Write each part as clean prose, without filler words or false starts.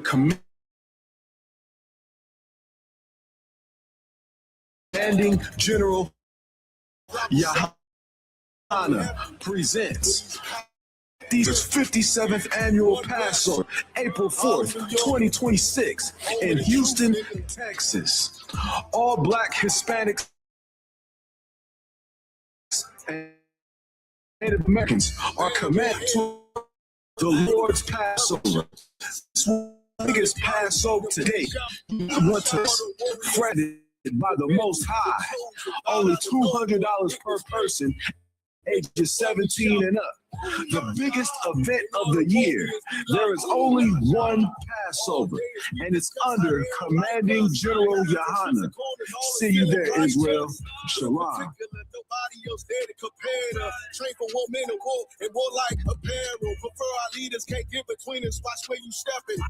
Commanding General Yahana presents the 57th annual Passover, April 4th, 2026, in Houston, Texas. All Black, Hispanics, and Native Americans are commanded to the Lord's Passover. This will be the biggest Passover to date. You want to fretted by the Most High. Only $200 per person, ages 17 and up. The biggest event of the year. There is only one Passover, and it's under Commanding General Yahana. See you there, Israel. Shalom. Train for war, men and war, and war like apparel. Prefer our leaders, can't get between us. Watch where you stepping.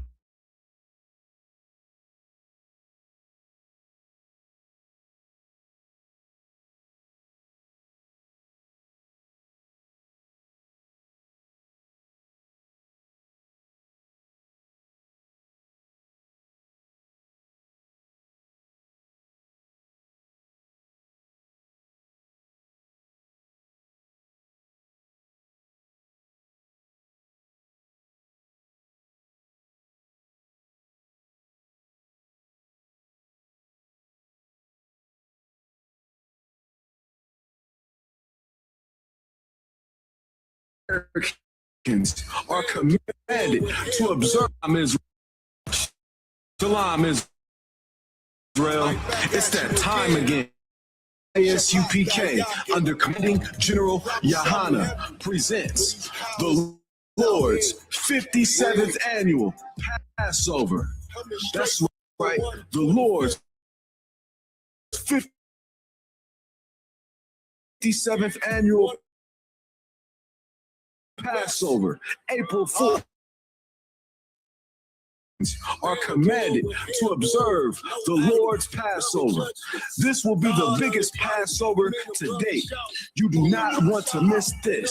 Americans are commanded to observe Israel. Shalom, Israel. It's that time again. I.S.U.P.K. under Commanding General Yahana presents the Lord's 57th annual Passover. That's right, the Lord's 57th annual Passover, April 4th, are commanded to observe the Lord's Passover. This will be the biggest Passover to date. You do not want to miss this.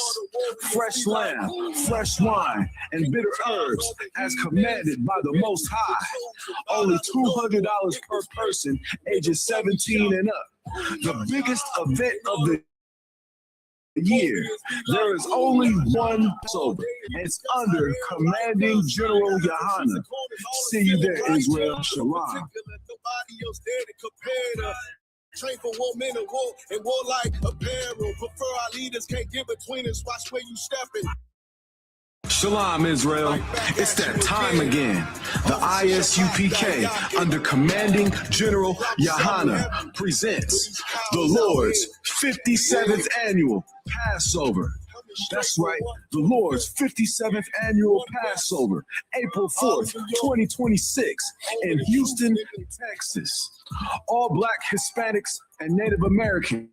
Fresh lamb, fresh wine, and bitter herbs as commanded by the Most High. Only $200 per person, ages 17 and up. The biggest event of the year. There is only one Passover, and it's under Commanding General Yahana. See you there, Israel. Shalom. Train for war, men and war like apparel. Prefer our leaders, can't get between us. Watch where you stepping. Shalom, Israel. It's that time again. The I.S.U.P.K. under Commanding General Yahana presents the Lord's 57th annual Passover. That's right, the Lord's 57th annual Passover, April 4th, 2026, in Houston, Texas. All Black, Hispanics, and Native Americans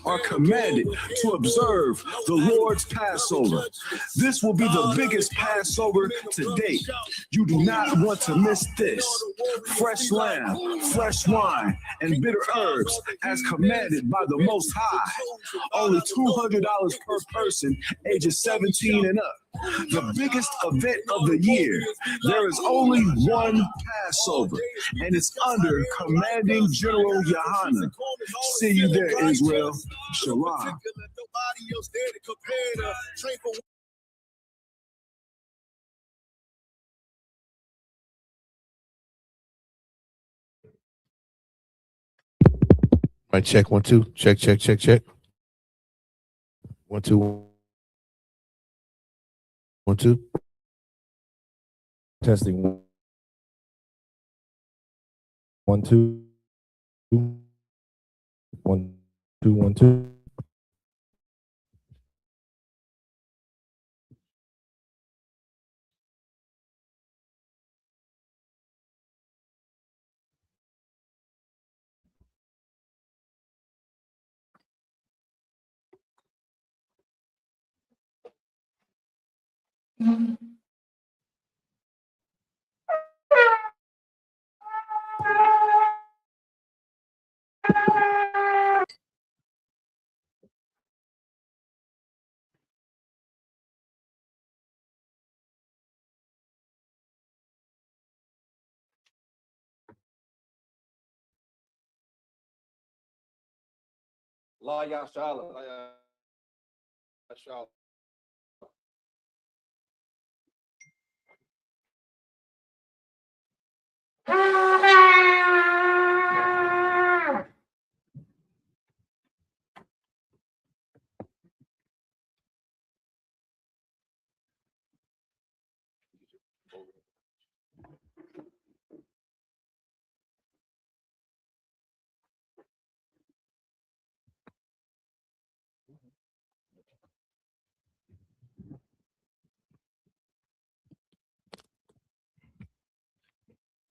are commanded to observe the Lord's Passover. This will be the biggest Passover to date. You do not want to miss this. Fresh lamb, fresh wine, and bitter herbs as commanded by the Most High. Only $200 per person, ages 17 and up. The biggest event of the year. There is only one Passover, and it's under Commanding General Yahana. See you there, Israel. Shalom. Right, check 1 2. Check. 1 2 1 2. Testing 1 2 1 2 1 2. La Yashala.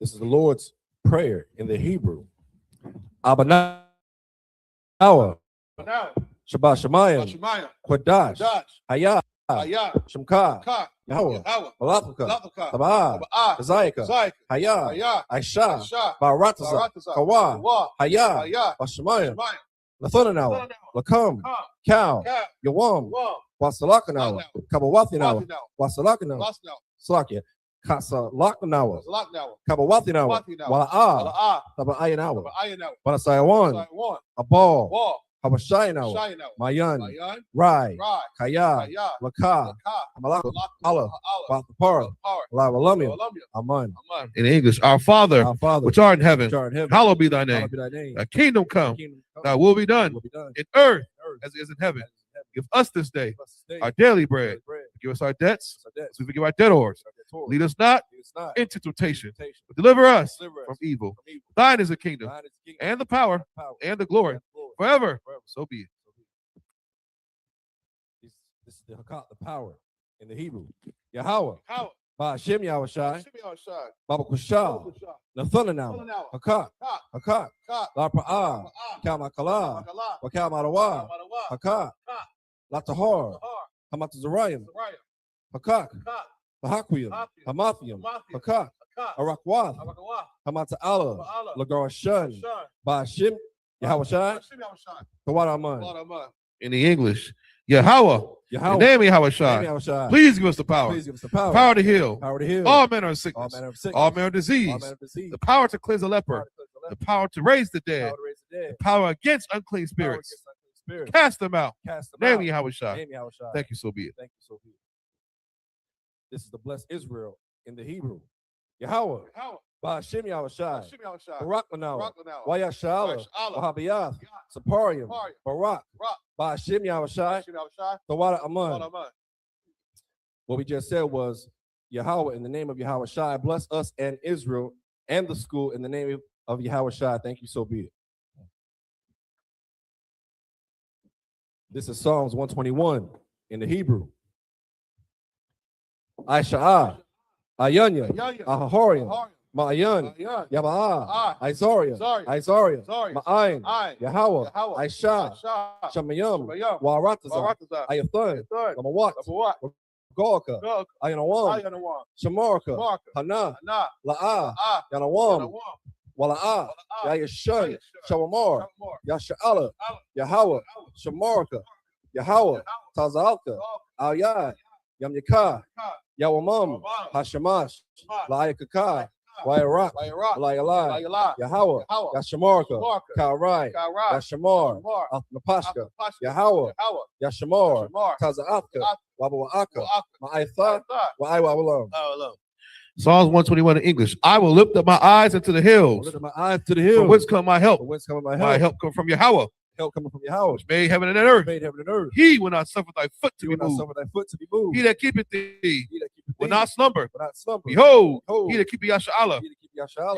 This is the Lord's Prayer in the Hebrew. Abanawa, Shabbat Shemayim, Kodash, Hayah, Shemka, Yahweh, Malapaka, Tabah, Zayika, Hayah, Aisha, Barataza, Kawa, Hayah, Bashemayim, Nathanawa, Lakam, Cow, Yawam, Wasalakanawa, Kabawatinawa, Wasalakanawa, Slakia. Kasa Lakanawa, Kabawatinawa, Wala'a, Tabaayanawa, Banasayawan, Abal, Habashayanawa, Mayan, Rai, Kaya, Laka, Malaka, Allah, Bathapara, Lawalamia, Aman. In English, our Father, which art in heaven, hallowed be thy name. Hallowed be thy name. Thy kingdom come, thy will be done in earth as it is in heaven. Give us this day our daily bread. Give us our debts, as we forgive our debtors. Lead us not into temptation, but deliver us from evil. Thine is the kingdom, and the power, and the glory, forever. So be it. This is the power in the Hebrew. Yahweh, Ba'ashem Yahushai, Baba Kushal, Nathanawa, Hakak, Larpa'ah, Kalmakala, Wakalmadawa, Hakak, Latahar, Hamatazarayim, Hakak, Lahakwiam, Hamathiam, Hakak, Arakwath, Hamata'ala, Lagarashan, Ba'ashem Yahushai, Tawaraman. In the English, Yahweh, the name of Yahushai. Please give us the power. Power to heal. All manner of sickness. All manner of disease. The power to cleanse the leper. The power to raise the dead. The power against unclean spirits. Cast them out. Name of Yahushai. Thank you, so be it. This is the blessed Israel in the Hebrew. Yahweh, Ba'ashem Yahushai, Barak Manawa, Wayashala, Wahabiyath, Saparium, Barak, Ba'ashem Yahushai, Tawada Aman. What we just said was Yahweh in the name of Yahushai, bless us and Israel and the school in the name of Yahushai. Thank you, so be it. This is Psalms 121 in the Hebrew. I.S.U.P.K, Ayanya, Ahahorian, Ma'ayan, Yaba'ah, Isaiah, Ma'ayin, Yahweh, Aisha, Shamayam, Warataza, Ayathan, Lamawat, Gorka, Ayanawam, Shamarka, Hana, La'ah, Yanawam, Wala'ah, Yayashan, Shawamar, Yasha'ala, Yahweh, Shamarka, Yahweh, Tazalka, Ayah, Yamyaka, Yawamam, Hashamash, La'ayakaka, Wairak, Layalai, Yahweh, Yashamarka, Kaurai, Yashamar, Napashka, Yahweh, Yashamar, Taza'afka, Wabawa'aka, Ma'aitha, Wa'iwawalam. Psalms 121 in English. I will lift up my eyes into the hills. From whence come my help? My help come from Yahweh. Help coming from Yahweh, which made heaven and earth. He will not suffer thy foot to be moved. He that keepeth thee will not slumber. Behold, he that keepeth Yasha'Allah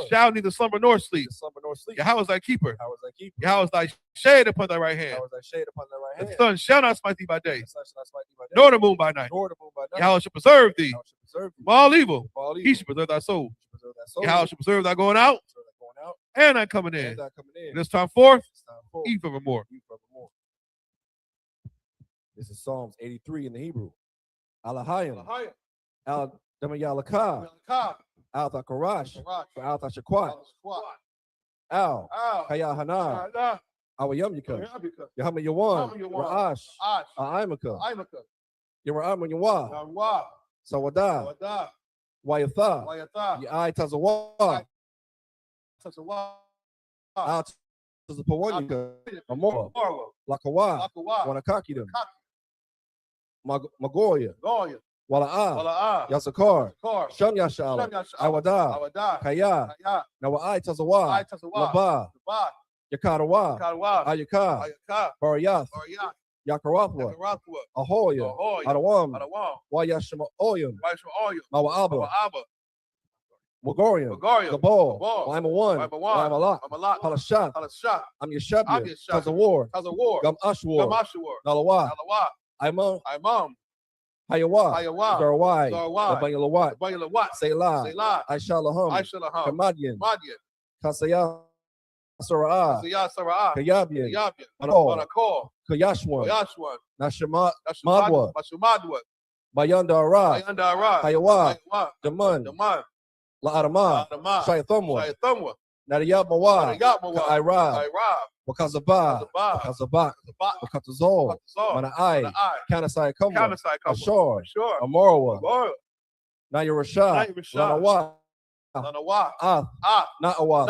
shall neither slumber nor sleep. Yahweh is thy keeper. Yahweh is thy shade upon thy right hand. The sun shall not smite thee by day, nor the moon by night. Yahweh shall preserve thee from all evil. He shall preserve thy soul. Yahweh shall preserve thy going out and thy coming in. This time forth, eat forevermore. This is Psalms 83 in the Hebrew. Alahayim, Al Damayalaka, Al Thakarash, Al Thashakwat, Al Kayahana, Awayamyaka, Yahama Yawan, Ra'ash, A'imaka, Yaram Yawa, Sawada, Wayatha, Yai Tazawa, Al Pawanika, Amor, Lakawa, Wanakakidim, Magoya, Wala'a, Yasakar, Sham Yashala, Awada, Kaya, Nawai Tazawa, Laba, Yakarawa, Ayaka, Barayath, Yakarathwa, Ahoya, Adawam, Wayashima Oyam, Mawaaba, Magorian, Gabal, Lima 1, Lima Lot, Halashat, I'm Yeshabia, Tazawar, Gum Ashwar, Nalawa, Imam, Hayawa, Zarawai, Labayalawat, Selah, Aishalaham, Kamadian, Kasaya, Sarah, Kayabian, Manakor, Kayashwan, Nashamat, Madwa, Bayandara, Hayawa, Daman, La'adama, Shayathamwa, Nadiyab Mawad, Ka'irab, Wakazabah, Wakatazol, Mana'ai, Kanasai Kumwa, Ashor, Amorwa, Nayarashah, Lanawa, Na'awa,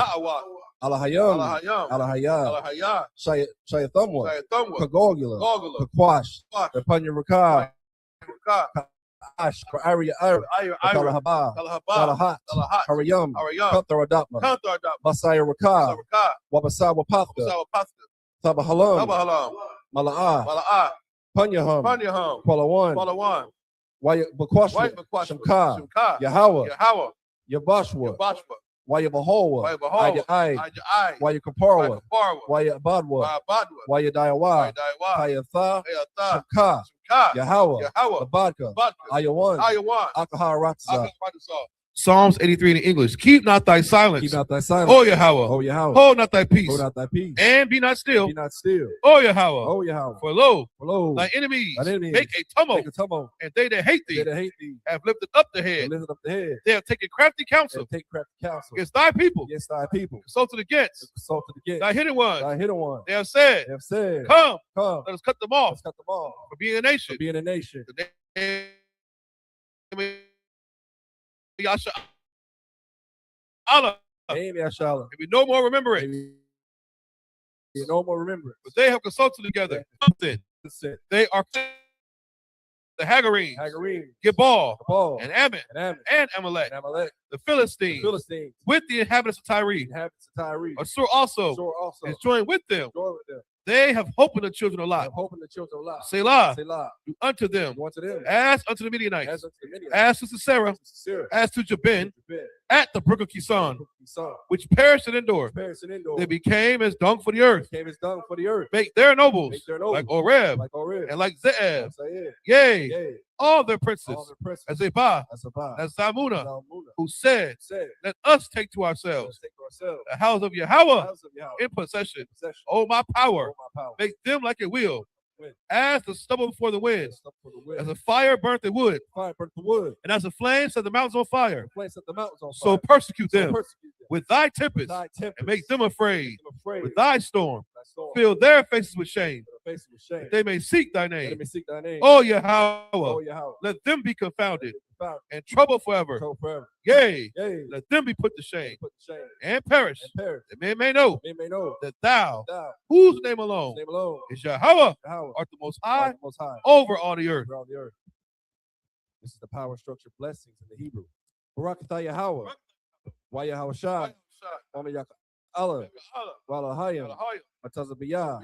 Alahayam, Shayathamwa, Kagogula, Kakwash, Rapanya Ash, Aria, Kalahaba, Kalahat, Harayam, Kantaradapma, Basaya Raka, Wabasawa Pasta, Tabahalam, Mala'a, Panyaham, Palawan, Wayabakwashwa, Shamka, Yahawa, Yabashwa, Wayabahowa, Ayai, Wayakaparwa, Wayabadwa, Wayadayawa, Hayatha, Shamka, Yahawa, Abadka, Ayawan, Akaharatza. Psalms 83 in English. Keep not thy silence. Keep not thy silence. O Yahweh. O Yahweh. Hold not thy peace. Hold not thy peace. And be not still. Be not still. O Yahweh. O Yahweh. For lo, lo, thy enemies, make a tumult. And they that hate thee, have lifted up the head. They have taken crafty counsel. Against thy people. Consulted against. Thy hidden ones. They have said. Come. Let us cut them off. For being a nation. The name Yasha Allah. Yashala. Maybe no more remember it. But they have consulted together. They are the Hagarenes, Gebal, and Ammon, and Amalek, the Philistines, with the inhabitants of Tyre. Assur also is joined with them. They have hope in the children of Lot. Selah, do unto them as unto the Midianites, as to Sisera, as to Jabin, at the brook of Kison, which perished and endured. They became as dung for the earth. Make their nobles like Oreb and like Zeeb. Yea, all their princes, as Zebah, as Zalmunna, who said, let us take to ourselves the house of Yahweh in possession. Oh, my power, make them like a wheel, as the stubble before the wind, as a fire burnt the wood, and as a flame set the mountains on fire. So persecute them with thy tempest, and make them afraid with thy storm. Fill their faces with shame, that they may seek thy name. Oh, Yahweh, let them be confounded and troubled forever. Yea, let them be put to shame and perish, that men may know that thou, whose name alone is Yahweh, art the most high over all the earth. This is the power structure blessings in the Hebrew. Barakatah Yahweh, Wa Yahweh Shai, Wama Allah, Walahayim, Matazabiyah,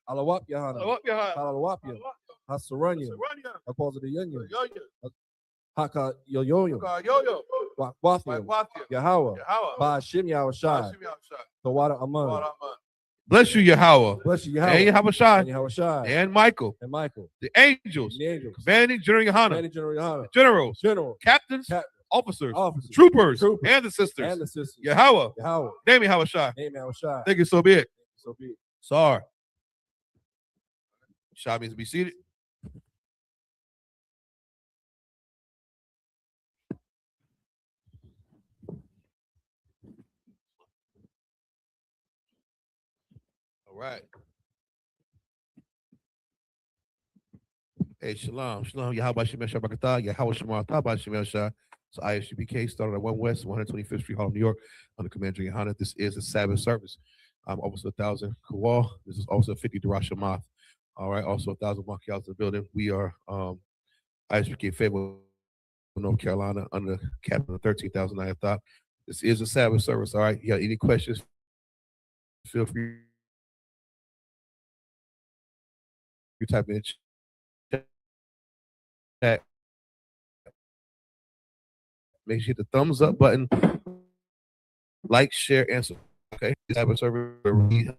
Alawap Yahana, Alalawapya, Hasaranya, Apostle the Union, Haka Yoyo, Wathia, Yahweh, Ba'ashim Yahweh Shai, Tawada Aman. Bless you, Yahweh. Bless you, Yahweh. And Yahweh Shai. And Michael. The angels. Commanding General Yohana. Generals. Captains. Officers. Troopers. And the sisters. Yahweh. Name Yahweh Shai. Thank you, so be it. Sorry. Shai means to be seated. Right. Hey, shalom. Yahweh Shemel Shah Barakatah. Yahweh Shemar Tabah Shemel Shah. So I.S.U.P.K. started at 1 West, 125th Street, Harlem, New York, under Commander Yohana. This is the Sabbath service. Officer 1000 Kowal. This is Officer 50 Durashamath. All right, also 1000 Mark the building. We are I.S.U.P.K Fayetteville, North Carolina, under Captain 13,000 I.S.U.P.K. This is a Sabbath service. All right, you got any questions? Feel free to type in chat. Make sure you hit the thumbs up button, like, share, and subscribe. Okay, Sabbath service.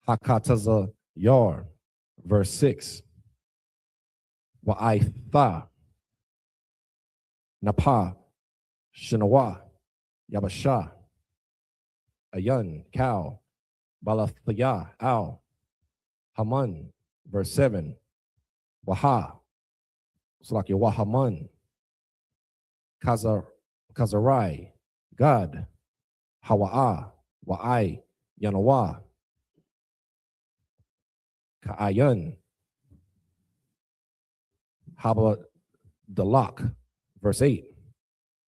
Hakataza Yar, verse 6. Wa'ai-tha, Napa, Shinawa, Yabasha, Ayun, Cow, Balathaya, Al, Haman, verse 7. Waha, Salaki Wahaman, Kazarai, God, Hawa'a, Wa'ai, Yanawa, Ka'ayun, Haba Dalak, verse 8.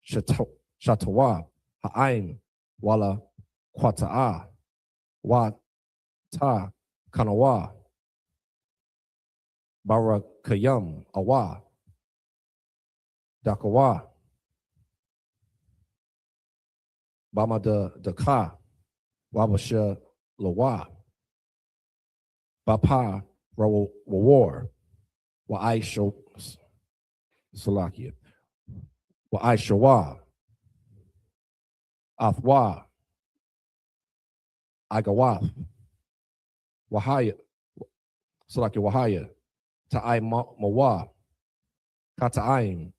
Shatawa, Ha'aim, Wala, Kwata'a, Wa Ta, Kanawa, Barakayam, Awa, Dakawa, Bama de Ka, Wabasha Lawa, Bapa War, Wa'aisho Salakia, Wa'aishawa, Athwa, Agawath, Wahaya, Salakia Wahaya, Ta'ai Mawa, Kata'aim,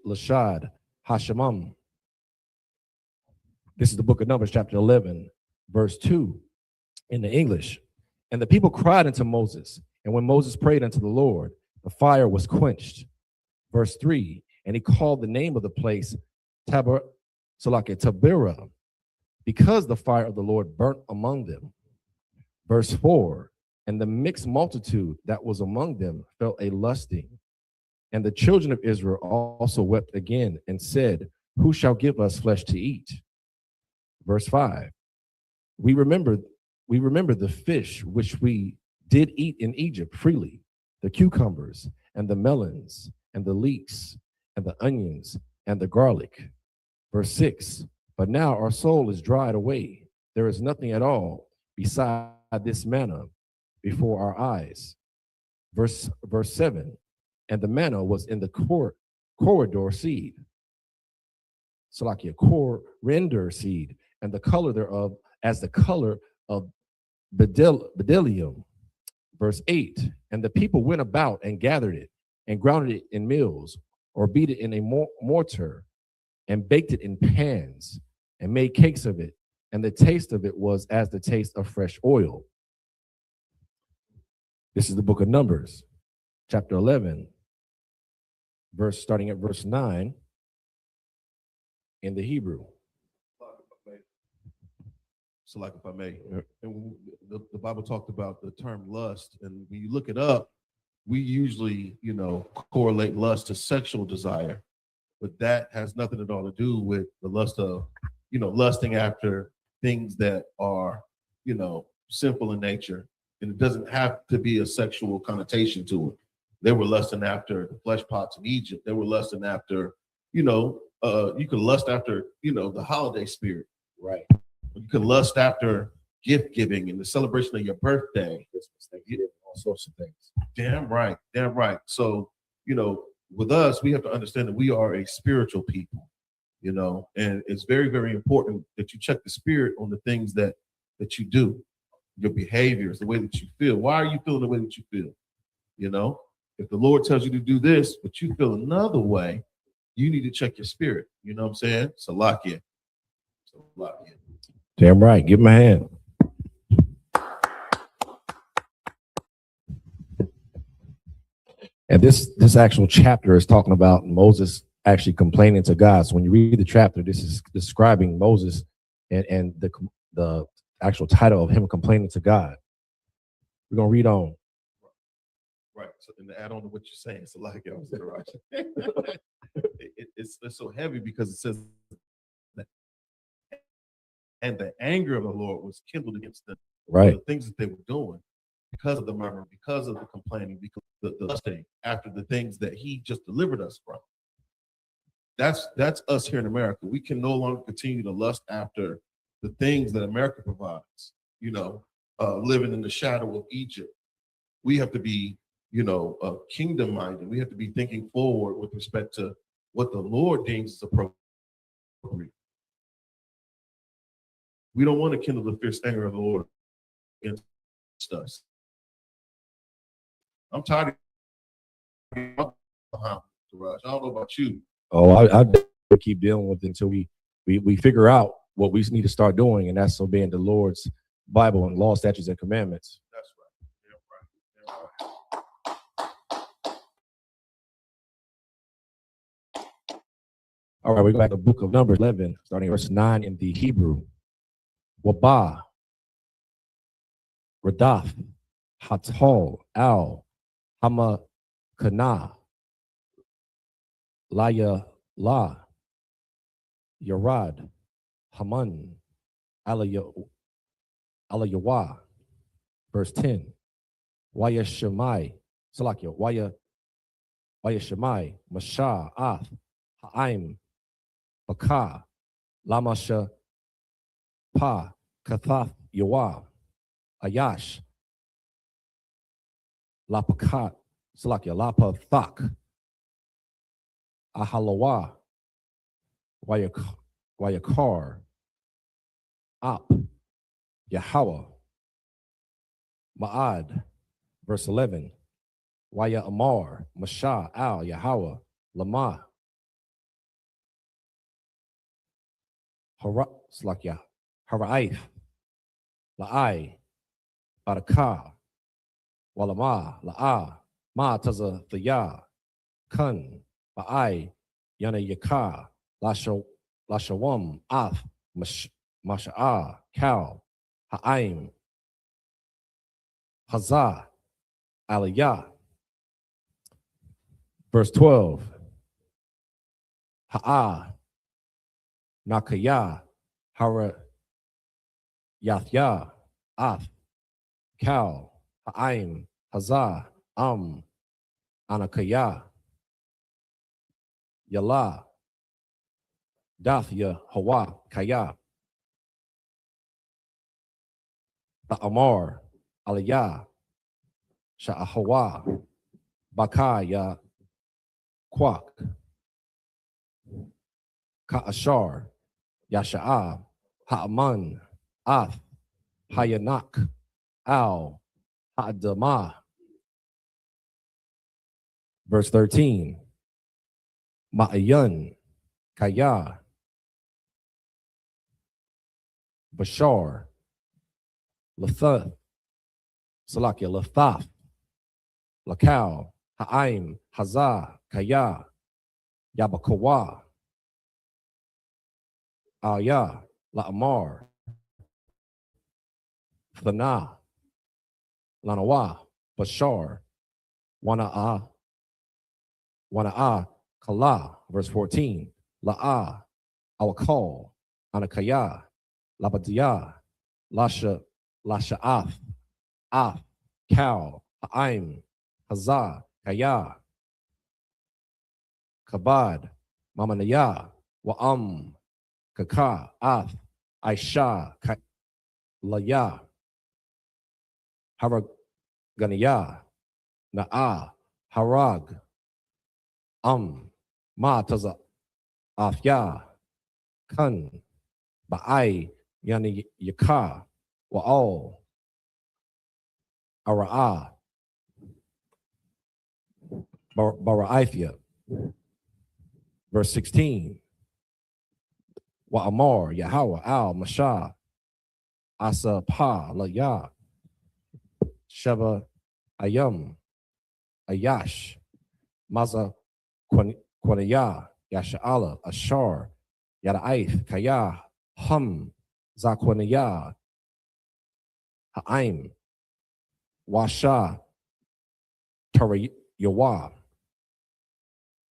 Lashad, Hashamam. This is the book of Numbers, chapter 11, verse 2 in the English. And the people cried unto Moses, and when Moses prayed unto the Lord, the fire was quenched. Verse 3, and he called the name of the place Tabera, because the fire of the Lord burnt among them. Verse 4, and the mixed multitude that was among them felt a lusting. And the children of Israel also wept again and said, who shall give us flesh to eat? Verse 5, we remember the fish which we did eat in Egypt freely, the cucumbers and the melons and the leeks and the onions and the garlic. Verse 6, but now our soul is dried away. There is nothing at all beside this manna before our eyes. Verse 7, and the manna was in the corridor seed, Salakia, coriander seed, and the color thereof as the color of bdellium. Verse 8, and the people went about and gathered it and ground it in mills, or beat it in a mortar, and baked it in pans, and made cakes of it, and the taste of it was as the taste of fresh oil. This is the book of Numbers, chapter 11, starting at verse 9 in the Hebrew. So, like, if I may, and the Bible talked about the term lust, and when you look it up, we usually, correlate lust to sexual desire, but that has nothing at all to do with the lust of, lusting after things that are, sinful in nature, and it doesn't have to be a sexual connotation to it. They were lusting after the flesh pots in Egypt. They were lusting after, you could lust after, the holiday spirit, right? You could lust after gift giving and the celebration of your birthday, all sorts of things. Damn right, damn right. So, with us, we have to understand that we are a spiritual people, and it's very, very important that you check the spirit on the things that you do, your behaviors, the way that you feel. Why are you feeling the way that you feel? If the Lord tells you to do this, but you feel another way, you need to check your spirit. You know what I'm saying? So lock in. Damn right. Give him a hand. And this actual chapter is talking about Moses actually complaining to God. So when you read the chapter, this is describing Moses and the actual title of him complaining to God. We're gonna read on. Right. So, and to add on to what you're saying, it's a lot of it's so heavy because it says that, and the anger of the Lord was kindled against them. Right. The things that they were doing because of the murmur, because of the complaining, because of the lusting after the things that He just delivered us from. That's us here in America. We can no longer continue to lust after the things that America provides. Living in the shadow of Egypt. We have to be, kingdom minded. We have to be thinking forward with respect to what the Lord deems is appropriate. We don't want to kindle the fierce anger of the Lord against us. I'm tired of garage. I don't know about you. Oh, I keep dealing with it until we figure out what we need to start doing, and that's obeying the Lord's Bible and law, statutes, and commandments. That's right. All right, we go back to the book of Numbers 11, starting verse 9 in the Hebrew. Wabah, Radaf, Hatal, Al, Hamakana, Laya, La, Yarad, Haman, Alayawa. Verse 10. Waya Shemai, Salakia, Waya Shemai, Masha, Ath, Ha'im, Baka, Lamasha, Pa, Kathath, Yawa, Ayash, Lapakat, Salakia, Lapa Thak, Ahalawa, Wayakar, Ap, Yahweh, Ma'ad, verse 11, Waya Amar, Masha, Al, Yahweh, Lama, Slakya, Haraif, La'ai, Baraka, Walama, La'a, Ma Taza Thaya, Kun, Ba'ai, Yana Yaka, Lashawam, Af, Masha'a, Kal, Ha'aim, Hazah, Aliyah. Verse 12. Ha'a, Nakaya, Hara, Yathya, Af, Kal, Ha'aim, Hazah, Anakaya, Yala, Dathya, Hawa, Kaya, Amar, Aliyah, Sha'ahawa, Bakaya, Kwak, Ka'ashar, Yasha'ab, Ha'aman, Ath, Hayanak, Al, Ha'adamah. Verse 13. Ma'ayan, Kaya, Bashar, Lathath, Salakia, Lathaf, Lakal, Ha'aim, Hazah, Kaya, Yabakawa, Aya, La'amar, Thana, Lanawa, Bashar, Wana'a, Kala, verse 14, La'a, Awakal, Anakaya, Labadiya, Lasha'af, Af, Kal, Ha'aim, Hazah, Kaya, Kabad, Mamanaya, Wa'am, Kaka, Af, Aisha, Laya, Haraganiya, Na'a, Harag, Ma Taza, Afya, Kun, Ba'ai, Yani Yaka, Wa'al, Ara'a, Bara'ifya. Verse 16. Wa'amar, Yahweh, Al, Masha, Asa, Pa, Laya, Sheba, Ayam, Ayash, Maza, Quanaya, Yasha'ala, Ashar, Yada'aif, Kaya, Hum, Zakwanaya, Ha'aim, Washa, Tarayawa,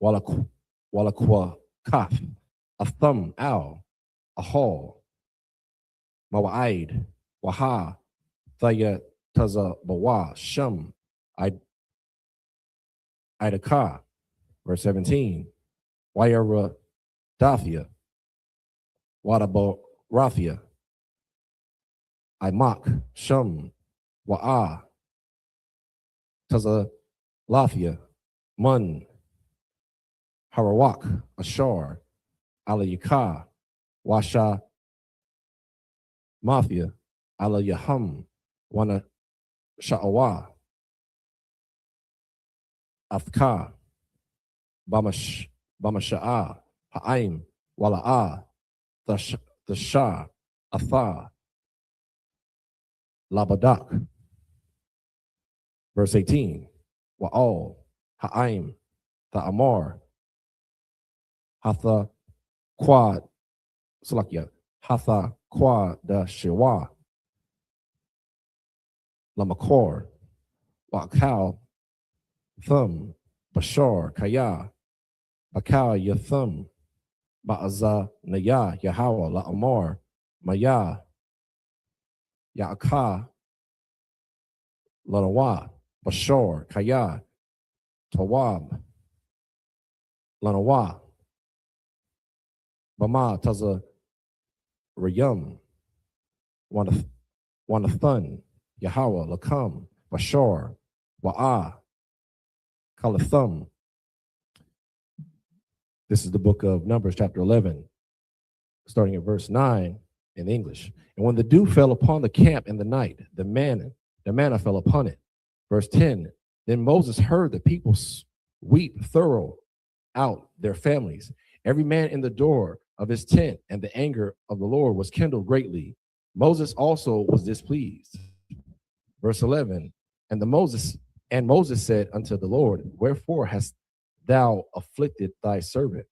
Walakwa, Kaf, Athum, Al, Ahol, Mawa'id, Waha, Thaya, Taza, Bawa, Shem, Idaka. Verse 17. Wayara Dathia, Wadabo Rathia, Imak, Shem, Wa'a, Taza Lathia, Mun, Harawak, Ashar, Alayika, Washa, Mafia, ala Yaham, Wana Sha'awa, Afka, Bamasha'a, Ha'aim, Wala'a, the Shah, Atha, Labadak. Verse 18, Wa'al, Ha'aim, Ta'amar, Hatha Quad, Salakia, Hatha Quad da Shiwa, Lamakor, Wa'akal, Thumb, Bashar, Kaya, Bakal Yathum, Ba'aza Naya, Yahawa, La'amar, Maya, Ya'aka, Lanawa, Bashar, Kaya, Tawab, Lanawa, Bama, Taza, Rayum, Wanathun, Yahweh, Lakam, Bashar, Wa'a, Kalathum. This is the book of Numbers, chapter 11, starting at verse 9 in English. And when the dew fell upon the camp in the night, the manna fell upon it. Verse 10, then Moses heard the people weep thorough out their families, every man in the door of his tent, and the anger of the Lord was kindled greatly. Moses also was displeased. Verse 11, and Moses said unto the Lord, wherefore hast thou afflicted thy servant?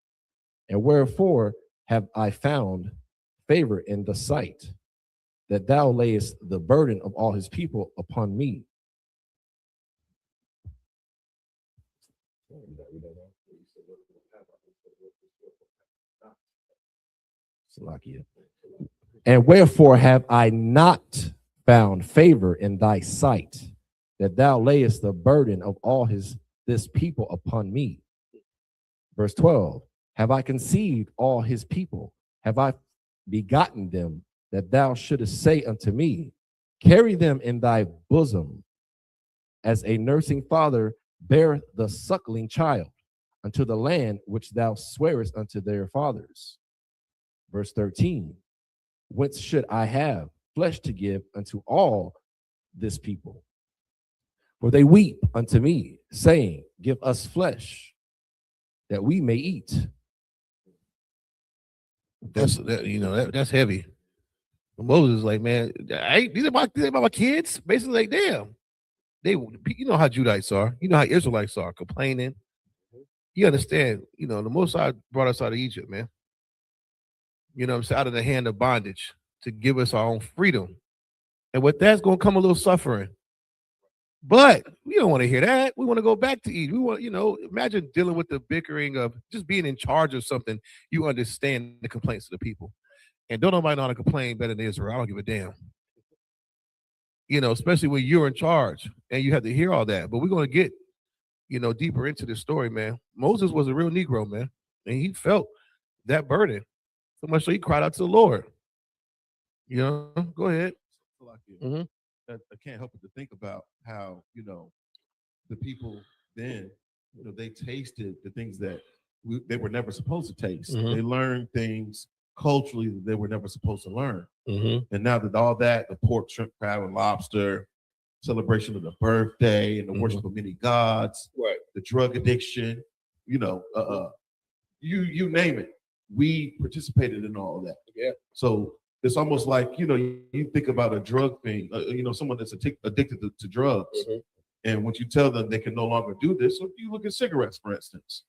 And wherefore have I found favor in the sight, that thou layest the burden of all his people upon me? And wherefore have I not found favor in thy sight, that thou layest the burden of all this people upon me? Verse 12, have I conceived all his people? Have I begotten them, that thou shouldest say unto me, carry them in thy bosom, as a nursing father beareth the suckling child, unto the land which thou swearest unto their fathers? Verse 13, whence should I have flesh to give unto all this people? For they weep unto me, saying, give us flesh, that we may eat. That's heavy. Moses is like, man, these are my kids. Basically, like, damn. You know how Judites are. You know how Israelites are, complaining. You understand, the Most High brought us out of Egypt, man. You know what I'm saying? Out of the hand of bondage to give us our own freedom. And with that's going to come a little suffering. But we don't want to hear that. We want to go back to Egypt. We want, imagine dealing with the bickering of just being in charge of something. You understand the complaints of the people. And don't nobody know how to complain better than Israel. I don't give a damn. Especially when you're in charge and you have to hear all that. But we're going to get, deeper into this story, man. Moses was a real Negro, man. And he felt that burden. So much so he cried out to the Lord. Go ahead. Mm-hmm. I can't help but to think about how, the people then, they tasted the things that they were never supposed to taste. Mm-hmm. They learned things culturally that they were never supposed to learn. Mm-hmm. And now that all that, the pork, shrimp, crab, and lobster, celebration of the birthday, and the worship of many gods, right, the drug addiction, you name it. We participated in all of that. Yeah. So it's almost like, you think about a drug thing, someone that's addicted to drugs. Mm-hmm. And once you tell them they can no longer do this, so if you look at cigarettes, for instance,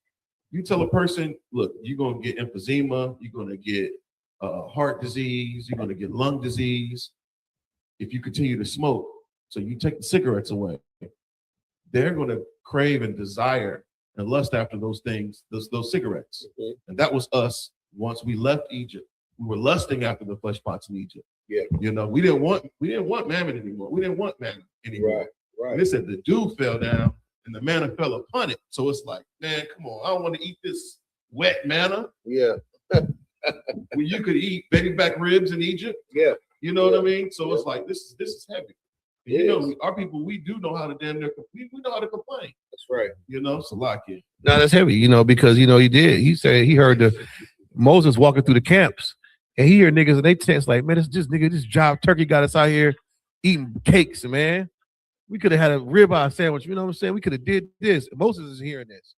you tell a person, look, you're going to get emphysema, you're going to get heart disease, you're going to get lung disease if you continue to smoke. So you take the cigarettes away. They're going to crave and desire and lust after those things, those cigarettes. Mm-hmm. And that was us once we left Egypt. We were lusting after the flesh pots in Egypt. Yeah. We didn't want mammon anymore. We didn't want manna anymore. Right. And they said the dew fell down and the manna fell upon it. So it's like, man, come on. I don't want to eat this wet manna. Yeah. When you could eat baby back ribs in Egypt. Yeah. You know what I mean? So it's like, this is heavy. And our people, we do know how to we know how to complain. That's right. So like it. No, that's heavy, because he did. He said he heard Moses walking through the camps, And he hear niggas and they text like, man, this job turkey got us out here eating cakes, man. We could have had a ribeye sandwich, you know what I'm saying? We could have did this. And Moses is hearing this.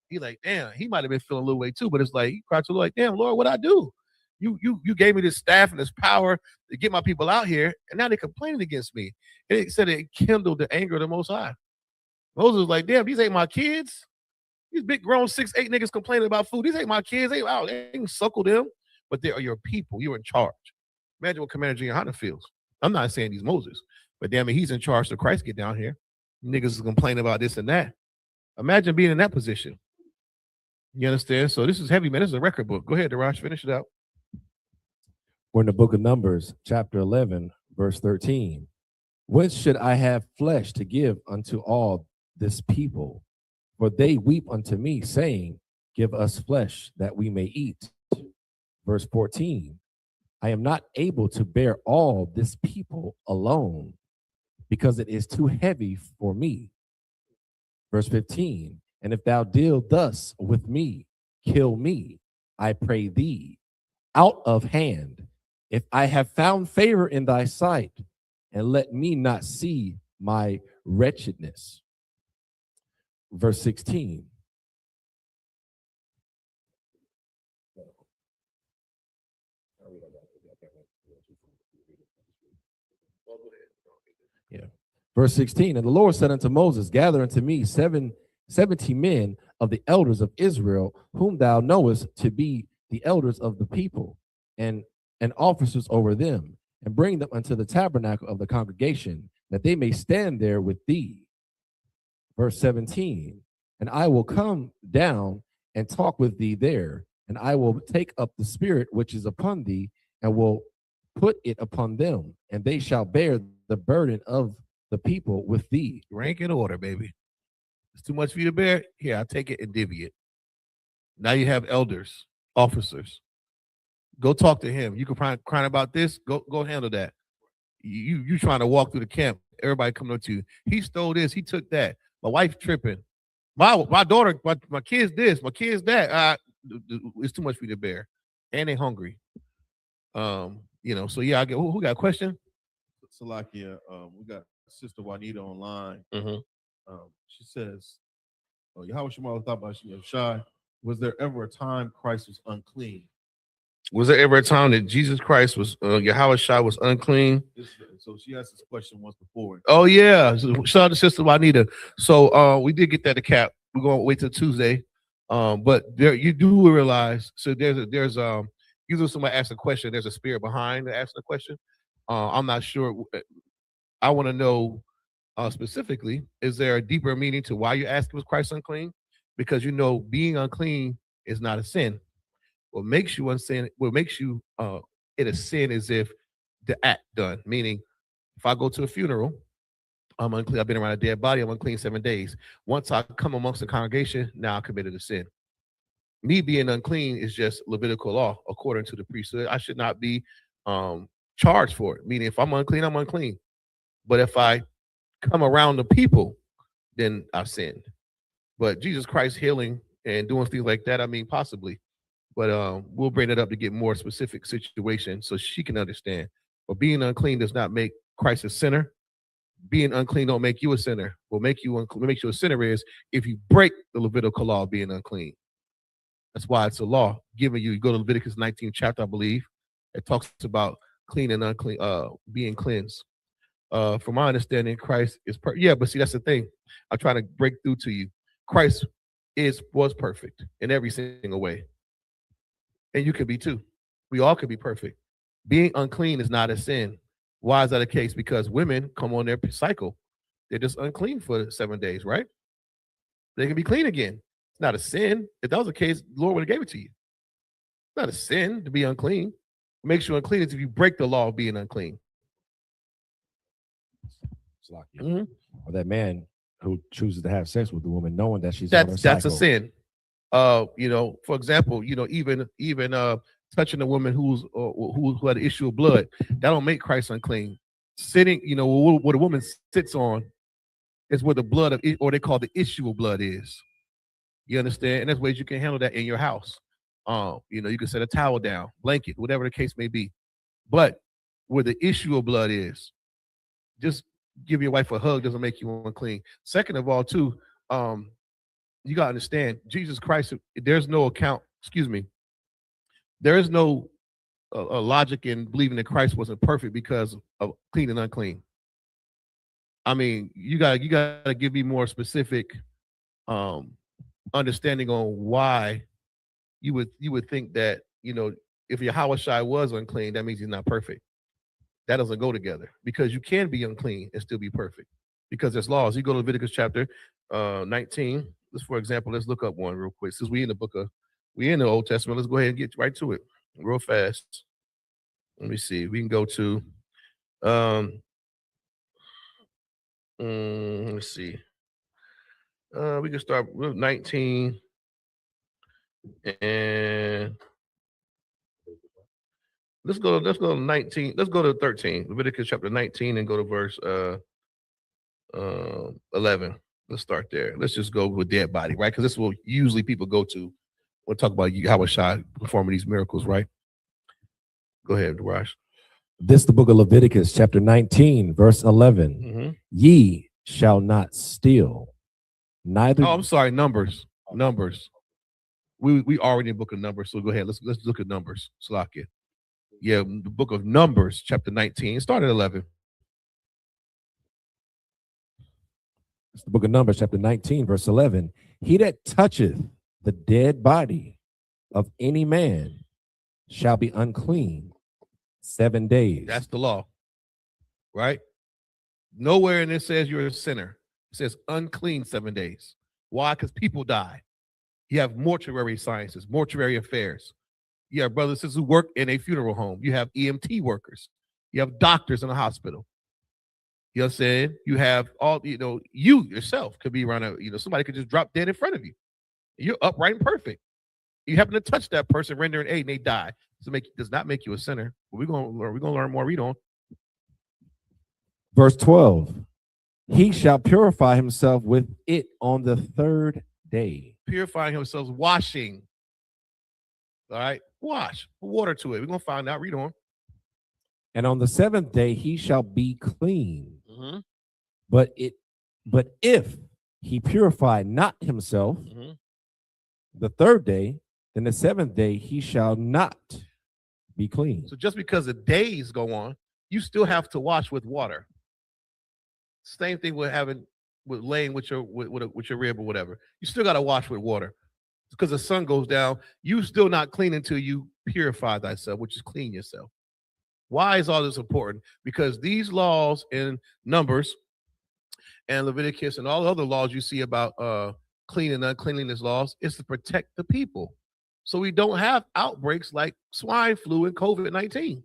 He like, damn, he might have been feeling a little way too, but it's like he cried to the Lord, like, damn, Lord, what I do? You gave me this staff and this power to get my people out here, and now they're complaining against me. And it said it kindled the anger of the Most High. Moses was like, damn, these ain't my kids. These big grown 6'8" niggas complaining about food. These ain't my kids. They ain't suckle them, but they are your people. You're in charge. Imagine what Commander Junior Hunter feels. I'm not saying he's Moses, but damn it, he's in charge. So Christ get down here. Niggas is complaining about this and that. Imagine being in that position. You understand? So this is heavy, man. This is a record book. Go ahead, Darash, finish it out. We're in the book of Numbers, chapter 11, verse 13. Whence should I have flesh to give unto all this people? For they weep unto me, saying, give us flesh that we may eat. Verse 14. I am not able to bear all this people alone, because it is too heavy for me. Verse 15. And if thou deal thus with me, kill me, I pray thee, out of hand, if I have found favor in thy sight, and let me not see my wretchedness. Verse 16. Yeah. Verse 16. And the Lord said unto Moses, gather unto me 70 men of the elders of Israel, whom thou knowest to be the elders of the people, and officers over them, and bring them unto the tabernacle of the congregation, that they may stand there with thee. Verse 17. And I will come down and talk with thee there, and I will take up the spirit which is upon thee, and will put it upon them, and they shall bear the burden of the people with thee. Rank and order, baby. It's too much for you to bear. Here, I'll take it and divvy it. Now you have elders, officers. Go talk to him. You can cry about this. Go handle that. You trying to walk through the camp. Everybody coming up to you. He stole this. He took that. My wife tripping. My daughter, my kids this. My kids that. It's too much for you to bear. And they hungry. So yeah, I get who got a question? Salakia, we got Sister Juanita online. She says, Yahweh Shema thought about Shai. Was there ever a time Christ was unclean? Was there ever a time that Jesus Christ was Yahweh Shai was unclean? So she asked this question once before. Oh yeah. So, shout out to Sister Juanita. So we did get that to cap. We're gonna wait till Tuesday. But there you do realize so there's usually somebody asks a question, there's a spirit behind asking the question. I'm not sure. I want to know specifically, is there a deeper meaning to why you asked was Christ unclean? Because being unclean is not a sin. What makes you unclean, what makes you it a sin is if the act done. Meaning, if I go to a funeral, I'm unclean. I've been around a dead body, I'm unclean 7 days. Once I come amongst the congregation, now I committed a sin. Me being unclean is just Levitical law according to the priesthood. I should not be charged for it. Meaning, if I'm unclean, I'm unclean. But if I come around the people, then I've sinned. But Jesus Christ healing and doing things like that, I mean, possibly. But we'll bring it up to get more specific situation so she can understand. But being unclean does not make Christ a sinner. Being unclean don't make you a sinner. What makes you a sinner is if you break the Levitical law of being unclean. That's why it's a law given you. You go to Leviticus 19th chapter, I believe. It talks about clean and unclean, being cleansed. From my understanding, Christ is but see, that's the thing. I'm trying to break through to you. Christ was perfect in every single way. And you could be too. We all could be perfect. Being unclean is not a sin. Why is that the case? Because women come on their cycle. They're just unclean for 7 days, right? They can be clean again. It's not a sin. If that was the case, the Lord would have gave it to you. It's not a sin to be unclean. What makes you unclean is if you break the law of being unclean. Or that man who chooses to have sex with the woman knowing that she's that's a sin. For example, even touching a woman who had an issue of blood, that don't make Christ unclean. Sitting, what a woman sits on is where the blood of, or they call the issue of blood is. You understand? And there's ways you can handle that in your house. You can set a towel down, blanket, whatever the case may be. But where the issue of blood is, just give your wife a hug doesn't make you unclean. Second of all, too, you got to understand, Jesus Christ, there's no there is no logic in believing that Christ wasn't perfect because of clean and unclean. I mean, you got to give me more specific understanding on why you would think that, if Yahushua was unclean, that means he's not perfect. That doesn't go together, because you can be unclean and still be perfect, because there's laws. You go to Leviticus chapter 19. For example, let's look up one real quick. Since we in the Old Testament, let's go ahead and get right to it real fast. Let me see. We can go to let's see. We can start with 19 and let's go to 19. Let's go to 13. Leviticus chapter 19 and go to verse 11. Let's start there. Let's just go with dead body, right? Because this is what usually people go to when talk about Yahushua performing these miracles, right? Go ahead, Raj. This is the book of Leviticus, chapter 19, verse 11. Mm-hmm. Ye shall not steal, neither. Oh, I'm sorry, Numbers. We already in the book of Numbers, so go ahead. Let's look at Numbers. Salakia. Yeah, the book of Numbers, chapter 19. Start at 11. It's the book of Numbers, chapter 19, verse 11. He that toucheth the dead body of any man shall be unclean 7 days. That's the law, right? Nowhere in this says you're a sinner. It says unclean 7 days. Why? Because people die. You have mortuary sciences, mortuary affairs. You have brothers and sisters who work in a funeral home. You have EMT workers. You have doctors in a hospital. You know what I'm saying? You have all, you yourself could be around, somebody could just drop dead in front of you. You're upright and perfect. You happen to touch that person, rendering aid, and they die. Does not make you a sinner. But we're gonna learn more. Read on. Verse 12. He shall purify himself with it on the third day. Purifying himself, washing. All right, wash. Put water to it. We're gonna find out. Read on. And on the seventh day he shall be clean. Mm-hmm. But if he purify not himself, mm-hmm. the third day, then the seventh day he shall not be clean. So just because the days go on, you still have to wash with water. Same thing with laying with your rib or whatever. You still got to wash with water, because the sun goes down. You still not clean until you purify thyself, which is clean yourself. Why is all this important? Because these laws in Numbers and Leviticus and all the other laws you see about clean and uncleanliness laws is to protect the people, so we don't have outbreaks like swine flu and COVID-19.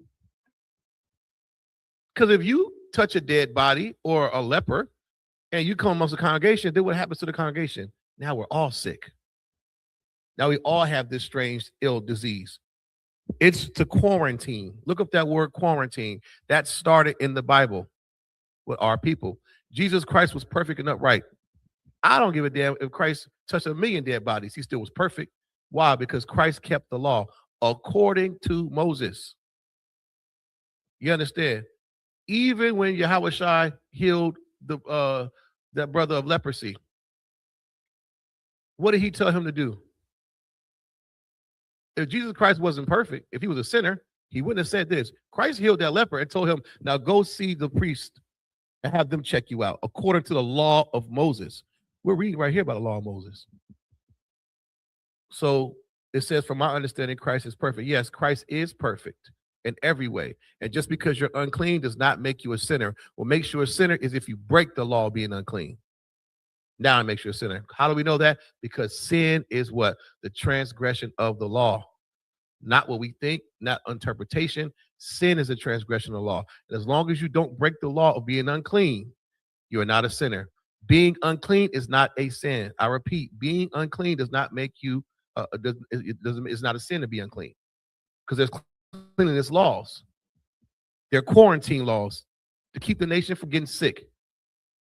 Because if you touch a dead body or a leper and you come amongst the congregation, then what happens to the congregation? Now we're all sick. Now we all have this strange ill disease. It's to quarantine. Look up that word quarantine. That started in the Bible with our people. Jesus Christ was perfect and upright. I don't give a damn if Christ touched 1 million dead bodies. He still was perfect. Why? Because Christ kept the law according to Moses. You understand? Even when Yahushua healed that brother of leprosy, what did he tell him to do? If Jesus Christ wasn't perfect, if he was a sinner, he wouldn't have said this. Christ healed that leper and told him, now go see the priest and have them check you out according to the law of Moses. We're reading right here about the law of Moses. So it says, from my understanding, Christ is perfect. Yes, Christ is perfect in every way. And just because you're unclean does not make you a sinner. What makes you a sinner is if you break the law of being unclean. Now it makes you a sinner. How do we know that? Because sin is what? The transgression of the law. Not what we think, not interpretation. Sin is a transgression of the law. And as long as you don't break the law of being unclean, you are not a sinner. Being unclean is not a sin. I repeat, being unclean does not make you, it's not a sin to be unclean. Because there's cleanliness laws. There are quarantine laws to keep the nation from getting sick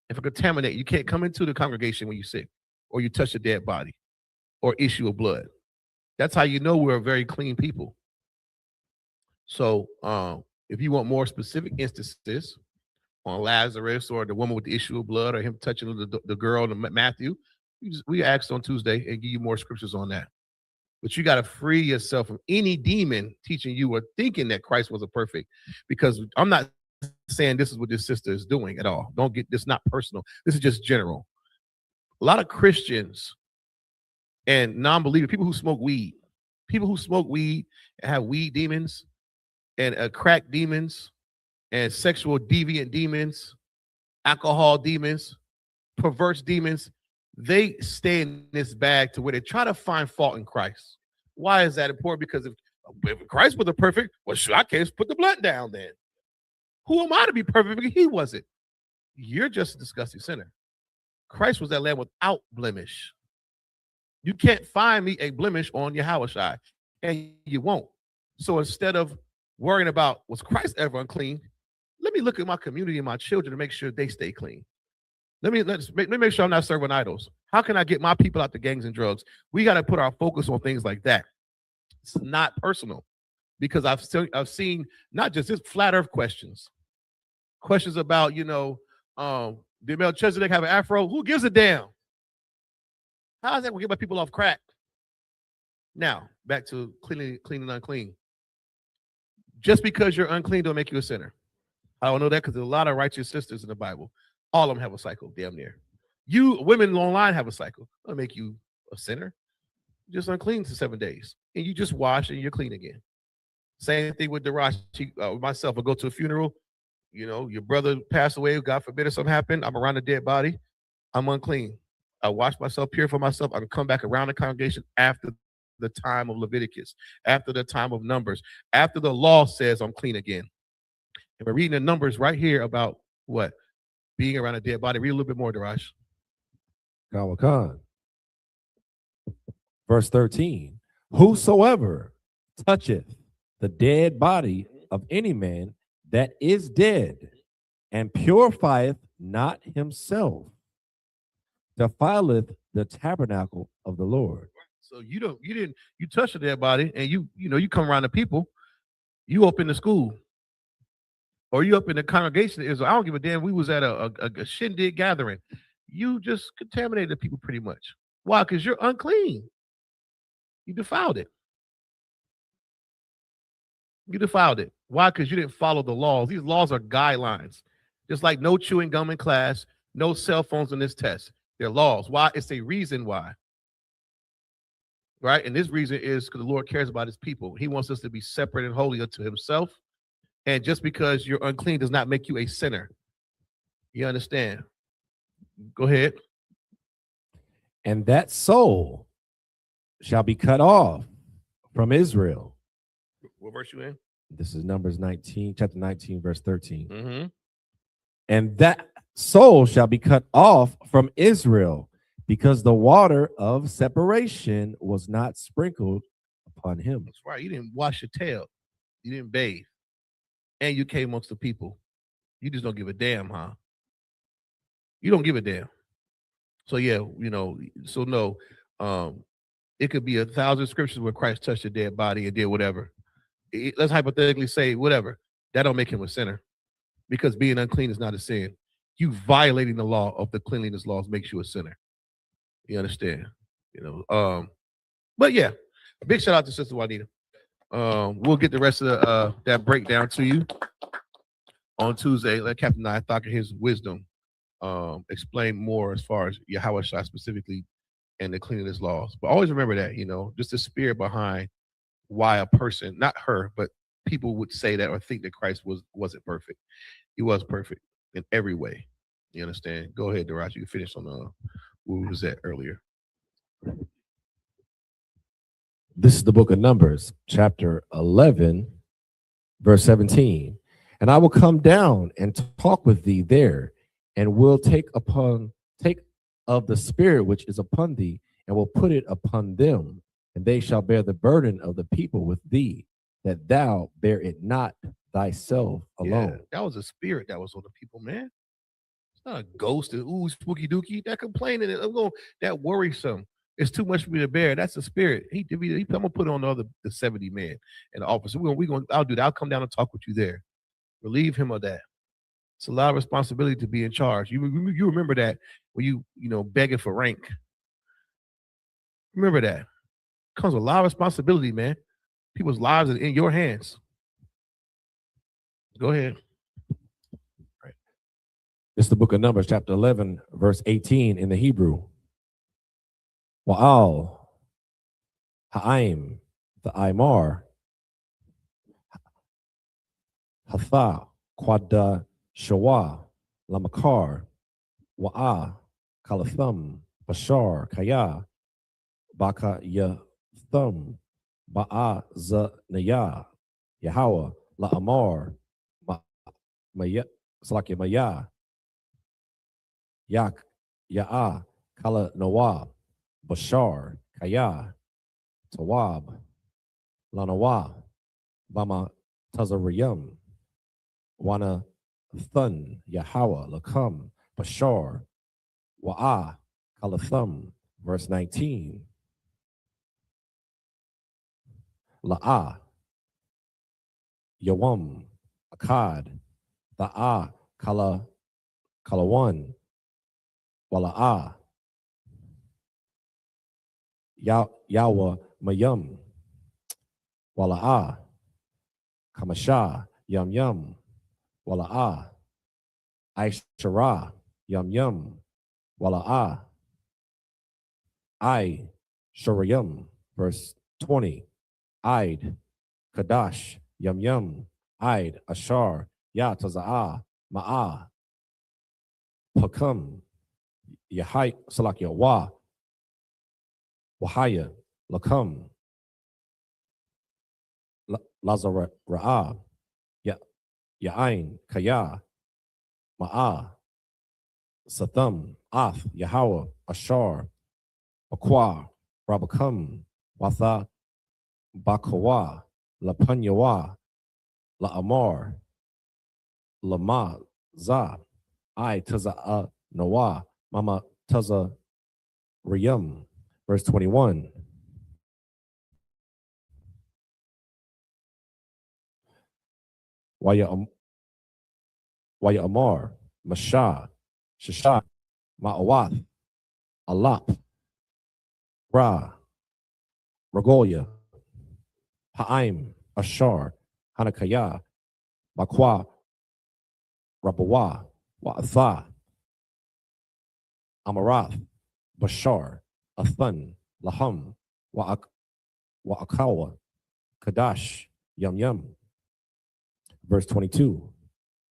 and from contaminating. You can't come into the congregation when you're sick, or you touch a dead body, or issue of blood. That's how you know we're a very clean people. So if you want more specific instances on Lazarus or the woman with the issue of blood or him touching the girl in Matthew, we asked on Tuesday and give you more scriptures on that. But you got to free yourself from any demon teaching you or thinking that Christ wasn't perfect, because I'm not saying this is what this sister is doing at all. Don't get this, not personal. This is just general. A lot of Christians and non-believers, people who smoke weed and have weed demons and crack demons and sexual deviant demons, alcohol demons, perverse demons, they stay in this bag to where they try to find fault in Christ. Why is that important? Because if Christ was perfect, well, sure, I can't put the blunt down then. Who am I to be perfect? Because he wasn't. You're just a disgusting sinner. Christ was that lamb without blemish. You can't find me a blemish on Yahushua, and you won't. So instead of worrying about was Christ ever unclean, let me look at my community and my children to make sure they stay clean. Let me make sure I'm not serving idols. How can I get my people out the gangs and drugs? We got to put our focus on things like that. It's not personal, because I've seen not just this flat earth questions about, did Melchizedek have an afro? Who gives a damn? How is that going to get my people off crack? Now, back to clean and unclean. Just because you're unclean don't make you a sinner. I don't know that because there's a lot of righteous sisters in the Bible. All of them have a cycle, damn near. You women online have a cycle. That'll make you a sinner. You're just unclean for 7 days. And you just wash and you're clean again. Same thing with Darash. Myself, I go to a funeral. Your brother passed away, God forbid if something happened. I'm around a dead body. I'm unclean. I wash myself, purify myself. I can come back around the congregation after the time of Leviticus, after the time of Numbers, after the law says I'm clean again. And we're reading the Numbers right here about what? Being around a dead body. Read a little bit more, Darash. Kawakan. Verse 13. Whosoever toucheth the dead body of any man that is dead and purifieth not himself defileth the tabernacle of the Lord. So you touch a dead body and you come around the people, you open the school. Or you up in the congregation of Israel. I don't give a damn. We was at a shindig gathering. You just contaminated the people pretty much. Why? Because you're unclean. You defiled it. Why? Because you didn't follow the laws. These laws are guidelines. Just like no chewing gum in class, no cell phones on this test. They're laws. Why? It's a reason why. Right? And this reason is because the Lord cares about his people. He wants us to be separate and holy unto himself. And just because you're unclean does not make you a sinner. You understand? Go ahead. And that soul shall be cut off from Israel. What verse you in? This is Numbers 19, chapter 19, verse 13. Mm-hmm. And that soul shall be cut off from Israel, because the water of separation was not sprinkled upon him. That's right. You didn't wash your tail. You didn't bathe. And you came amongst the people. You just don't give a damn, huh? You don't give a damn. So yeah, no. It could be 1,000 scriptures where Christ touched a dead body and did whatever. Let's hypothetically say whatever. That don't make him a sinner, because being unclean is not a sin. You violating the law of the cleanliness laws makes you a sinner. You understand? But yeah, a big shout out to Sister Juanita. We'll get the rest of that breakdown to you on Tuesday. Let Captain Nythok and his wisdom explain more as far as Yahushua specifically and the cleanliness laws. But always remember that, just the spirit behind why a person, not her, but people would say that or think that Christ wasn't perfect. He was perfect in every way. You understand? Go ahead, Darash. You can finish on where we was at earlier. This is the book of Numbers, chapter 11, verse 17. And I will come down and talk with thee there, and will take of the spirit which is upon thee, and will put it upon them, and they shall bear the burden of the people with thee, that thou bear it not thyself alone. Yeah, that was a spirit that was on the people, man. It's not a ghost and spooky dookie. That complaining, that worrisome. It's too much for me to bear. That's the spirit. I'm gonna put on the 70 men in the office. I'll do that. I'll come down and talk with you there. Relieve him of that. It's a lot of responsibility to be in charge. You remember that when you begging for rank. Remember that. Comes with a lot of responsibility, man. People's lives are in your hands. Go ahead. Right. This is the book of Numbers, chapter 11, verse 18 in the Hebrew. Wa'al, ha'aim, the Aimar, hatha, quadda, shawa, lamakar, wa'a, kalathum, bashar, kaya, baka yathum, ba'a zanaya, Yahweh, la'amar, maya, salaki maya, yak, ya'a, kala nawab, Bashar, Kaya, Tawab, Lanawa, Bama Tazariyam, Wana Thun, Yahweh, Lakam, Bashar, Wa'a, Kalathum, verse 19. La'a, Yawam, Akkad, Ta'a, Kalawan, Wala'a, Yawa Mayum, Wala'a, Kamasha, Yum Yum, Wala'a, Aishara, Yum Yum, Wala'a, I, Shurayum, verse 20, Id, Kadash, Yum Yum, Id, Ashar, Ya Taza'a, Ma'a, Pakam, Yahai, Salakia, Wahaya, Lakam, Lazara'ah, Ya'ain, Kaya, Ma'a, Satham, Ath, Yahweh, Ashar, Aqua, Rabakam, Watha, Bakawa, Lapanyawa, La'amar, Lama, Za, I, Taza'a, Nawa, Mama, Taza, Riyam, verse 21. Waya Amar, Masha, Shasha, Ma'awath, Alap, Ra, Ragolia, Ha'aim, Ashar, Hanakaya, Makwa, Rabawa, Wa'atha, Amarath, Bashar, Athan, Laham, Wa'akawa, Kadash, Yum Yum. Verse 22.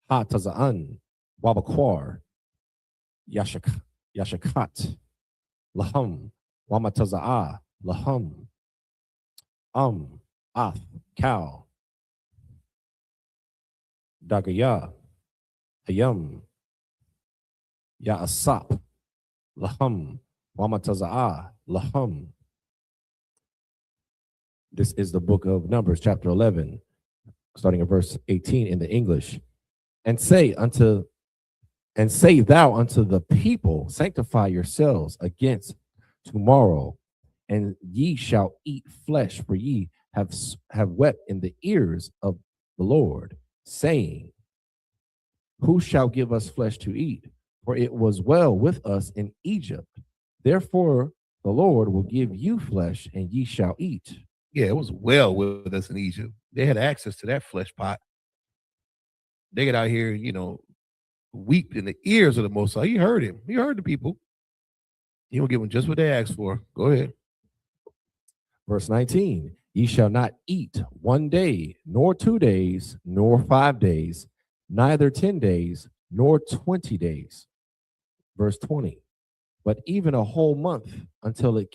Ha Taza'an, Wabakwar, Yashakat, Laham, Wamataza'a, Laham, Ath, Cow, Dagaya, Hayam, Ya'asap, Laham, Wamataza'a, Laham. This is the book of Numbers, chapter 11, starting at verse 18 in the English. And say thou unto the people, sanctify yourselves against tomorrow, and ye shall eat flesh, for ye have wept in the ears of the Lord, saying, who shall give us flesh to eat? For it was well with us in Egypt. Therefore the Lord will give you flesh, and ye shall eat. Yeah, it was well with us in Egypt. They had access to that flesh pot. They get out here, weep in the ears of the Most High. He heard him. He heard the people. He will give them just what they asked for. Go ahead. Verse 19, ye shall not eat 1 day, nor 2 days, nor 5 days, neither 10 days, nor 20 days. Verse 20, but even a whole month until it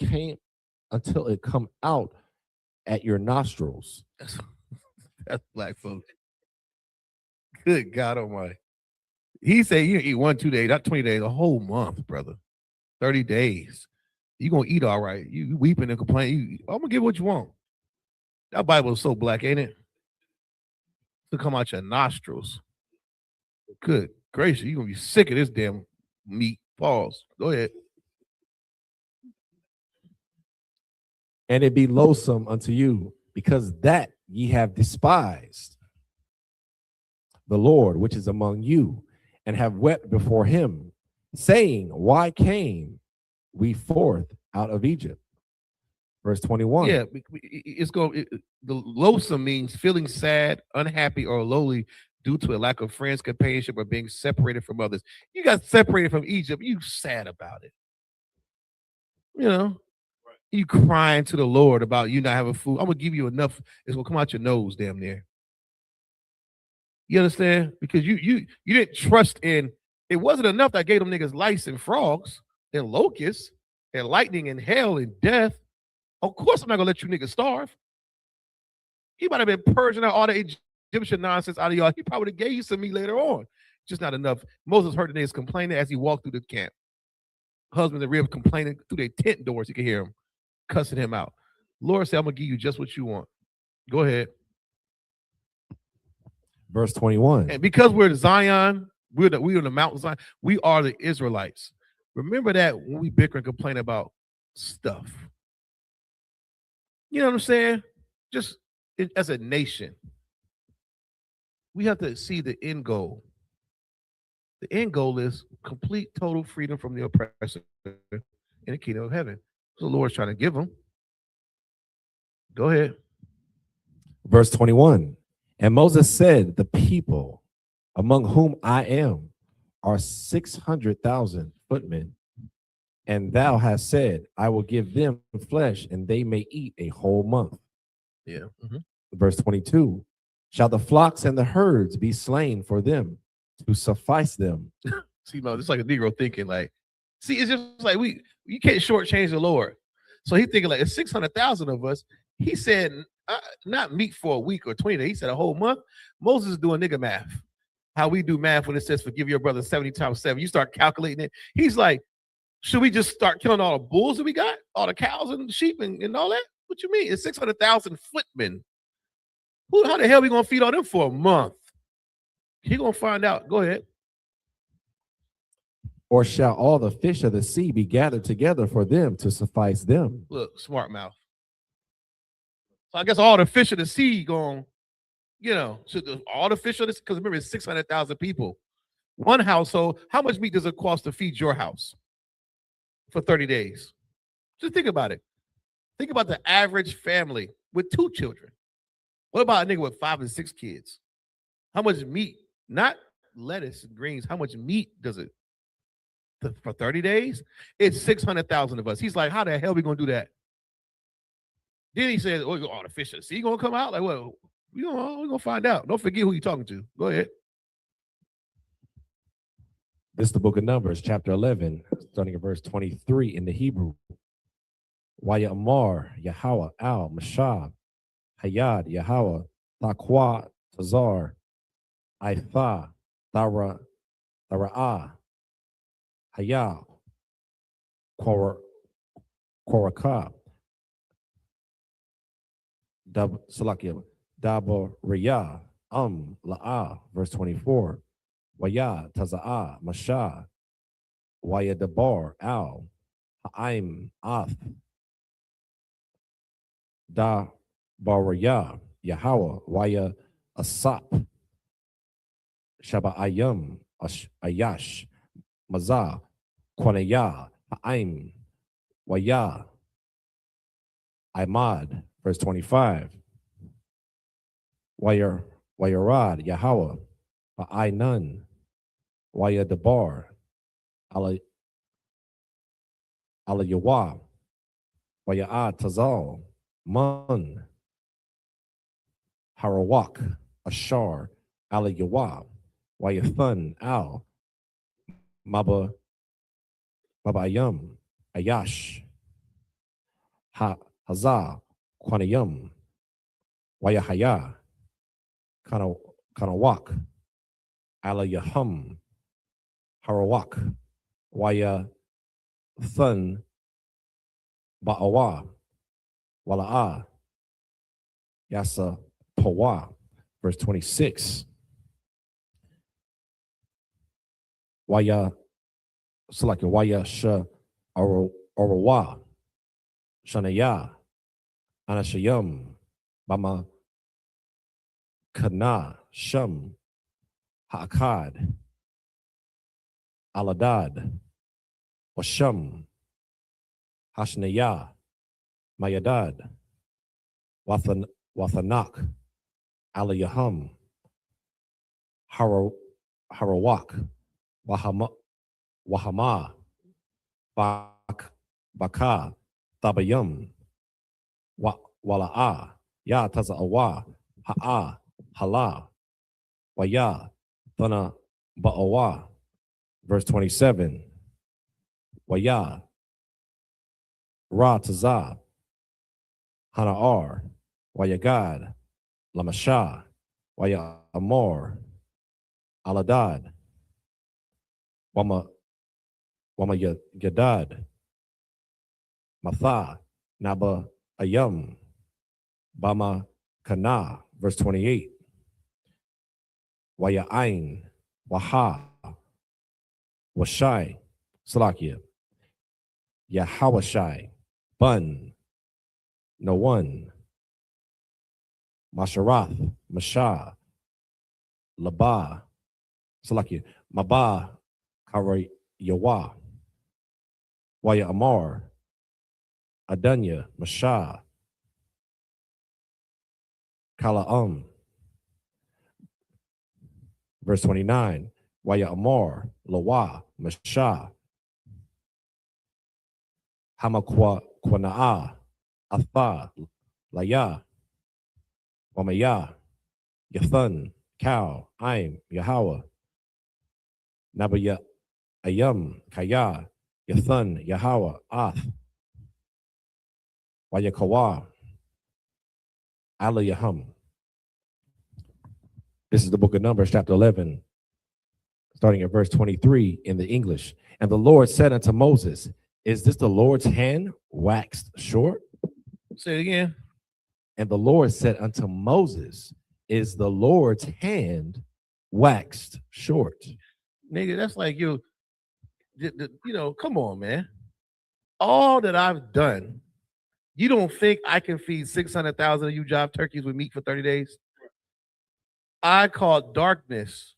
come out at your nostrils. That's black folks. Good God Almighty. He said you eat 1, 2 days, not 20 days, a whole month, brother. 30 days. You're going to eat all right. You weeping and complaining. I'm going to give what you want. That Bible is so black, ain't it? To come out your nostrils. Good gracious. You're going to be sick of this damn meat. Pause. Go ahead. and it be loathsome unto you, because that ye have despised the Lord which is among you, and have wept before him, saying, why came we forth out of Egypt? Verse 21. Yeah, the loathsome means feeling sad, unhappy, or lowly due to a lack of friends, companionship, or being separated from others. You got separated from Egypt, you sad about it. You know, you crying to the Lord about you not having food. I'm gonna give you enough, it's gonna come out your nose damn near. You understand? Because you didn't trust in, it wasn't enough that I gave them niggas lice and frogs and locusts and lightning and hell and death. Of course I'm not gonna let you niggas starve. He might have been purging out all the Egyptian nonsense out of y'all. He probably gave you some meat later on. Just not enough. Moses heard the niggas complaining as he walked through the camp. Husbands and ribs complaining through their tent doors. You can hear him cussing him out. Lord said, I'm gonna give you just what you want. Go ahead. Verse 21. And because we're the Zion, we're on the Mount Zion, we are the Israelites. Remember that when we bicker and complain about stuff. You know what I'm saying? Just as a nation, we have to see the end goal. The end goal is complete, total freedom from the oppressor in the kingdom of heaven. So the Lord's trying to give them. Go ahead. Verse 21. And Moses said, the people among whom I am are 600,000 footmen. And thou hast said, I will give them flesh, and they may eat a whole month. Yeah. Mm-hmm. Verse 22. Shall the flocks and the herds be slain for them to suffice them? See, Mo, it's like a Negro thinking, like, see, it's just like you can't shortchange the Lord. So he's thinking like, it's 600,000 of us. He said, not meat for a week or 20 days. He said a whole month. Moses is doing nigga math. How we do math when it says forgive your brother 70 times 7. You start calculating it. He's like, should we just start killing all the bulls that we got? All the cows and sheep and all that? What you mean? It's 600,000 footmen. How the hell are we going to feed all them for a month? He going to find out. Go ahead. Or shall all the fish of the sea be gathered together for them to suffice them? Look, smart mouth. So I guess all the fish of the sea going, all the fish of the sea, because remember, it's 600,000 people. One household, how much meat does it cost to feed your house for 30 days? Just think about it. Think about the average family with 2 children. What about a nigga with 5 and 6 kids? How much meat, not lettuce and greens, how much meat does it for 30 days? It's 600,000 of us. He's like, how the hell are we going to do that? Then he says, oh, all the fish of the sea going to come out? Like, well, we're going to find out. Don't forget who you're talking to. Go ahead. This is the book of Numbers, chapter 11, starting at verse 23 in the Hebrew. Wayamar Yahweh al Mashab Hayad Yahweh Taqwa Tazar Aitha Thara'ah Hayah Koraka Salakia Dabariyah La'ah, verse 24. Waya Taza'ah Masha Waya Dabar Al Ha'im Ath Da Baraya Yahweh Waya Asap Shaba Ayam Ayash Mazah Kwanaya Ha'im Waya Imad, verse 25. Wayarad Yahweh Ha'inun Waya Dabar Ala Yawah Waya'at Tazal Man Harawak Ashar Ala Yawah Wayathun Al Mabayam Ayash Hazah Kwanayam Wayahaya Kanawak Ala Yahum Harawak Waya Thun Ba'awa Wala'ah Yasa Pawa, verse 26. Waya Salaka Waya Sha Arawa Shanaya Anashayam, Bama Kana, Shum, Haakad, Aladad, Washum, Hashnaya, Mayadad, Wathanak, Alayahum, Harawak, Wahama, Baka, Tabayum, Wala'a, Ya Taza'awa, Ha'a, Hala, Waya, Thana Ba'awa. Verse 27. Waya, Ra Tazah, Hana'ar, Wayagad, Lamasha, Waya Amor, Aladad, Wama Yadad, Matha, Naba Ayam, Bama Kana, verse 28. Waya Ain, Waha, Washai, Salakia, Yahawashai, Bun, No one, Masharath, Mashah, Labah, Salakia, Mabah, Kara Yawa, Waya Amar, Adanya, Mashah, Kala'am. Verse 29, Waya Amar, Lawa, Mashah, Hamakwa Kwana'a, Atha, Laya, Wamaya, Yathan, Cow, Aim, Yahweh, Nabaya, Ayam, Kaya, Yathan, Yahweh, Ath, Wayakawa, Alayahum. This is the book of Numbers, chapter 11, starting at verse 23 in the English. And the Lord said unto Moses, is this the Lord's hand waxed short? Say it again. And the Lord said unto Moses, is the Lord's hand waxed short? Nigga, that's like you know, come on, man. All that I've done, you don't think I can feed 600,000 of you jive turkeys with meat for 30 days? I called darkness,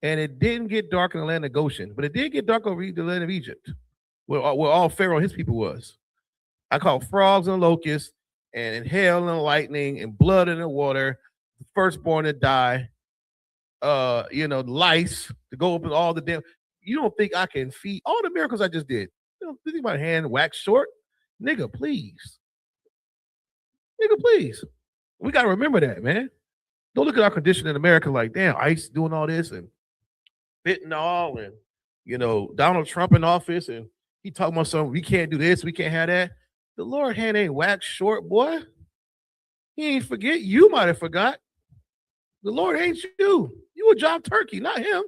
and it didn't get dark in the land of Goshen, but it did get dark over the land of Egypt, where all Pharaoh and his people was. I called frogs and locusts, and hail and lightning, and blood in the water, the firstborn to die, lice to go up with all the damn. You don't think I can feed all the miracles I just did? You don't think my hand waxed short? Nigga, please. Nigga, please. We got to remember that, man. Don't look at our condition in America like, damn, ICE doing all this and fentanyl and, Donald Trump in office and he talking about something, we can't do this, we can't have that. The Lord hand ain't waxed short, boy. He ain't forget. You might have forgot. The Lord ain't you. You a job turkey, not him.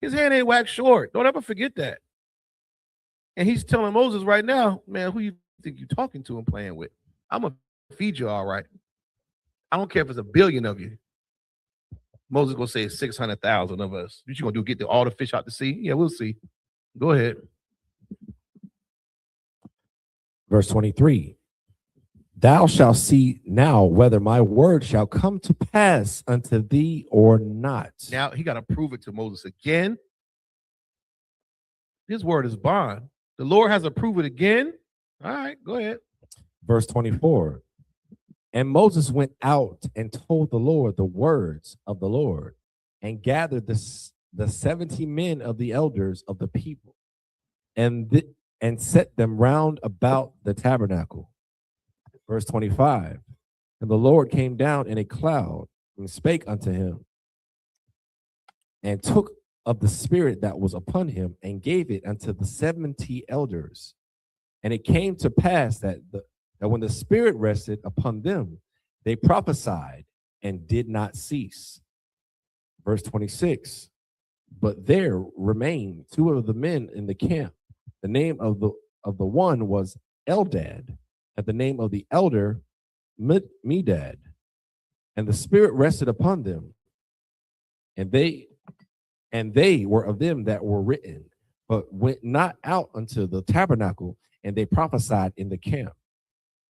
His hand ain't waxed short. Don't ever forget that. And he's telling Moses right now, man, who you think you're talking to and playing with? I'm going to feed you all right. I don't care if it's 1 billion of you. Moses going to say 600,000 of us. What you going to do, get all the fish out to sea? Yeah, we'll see. Go ahead. Verse 23. Thou shalt see now whether my word shall come to pass unto thee or not. Now he got to prove it to Moses again. His word is bond. The Lord has to prove it again. All right, go ahead. Verse 24. And Moses went out and told the Lord the words of the Lord and gathered the 70 men of the elders of the people and set them round about the tabernacle. Verse 25. And the Lord came down in a cloud and spake unto him and took of the spirit that was upon him and gave it unto the 70 elders. And it came to pass that when the spirit rested upon them, they prophesied and did not cease. Verse 26. But there remained 2 of the men in the camp. The name of the one was Eldad, and the name of the elder Medad. And the spirit rested upon them, and they were of them that were written, but went not out unto the tabernacle, and they prophesied in the camp.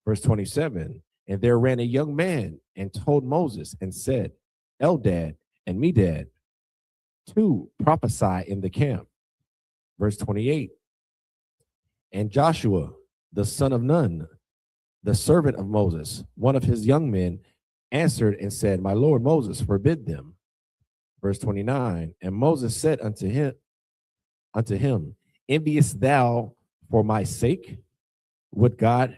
Verse 27, and there ran a young man and told Moses and said, Eldad and Medad, two prophesy in the camp. Verse 28, and Joshua, the son of Nun, the servant of Moses, one of his young men, answered and said, my Lord Moses, forbid them. Verse 29, and Moses said unto him, enviest thou for my sake? Would God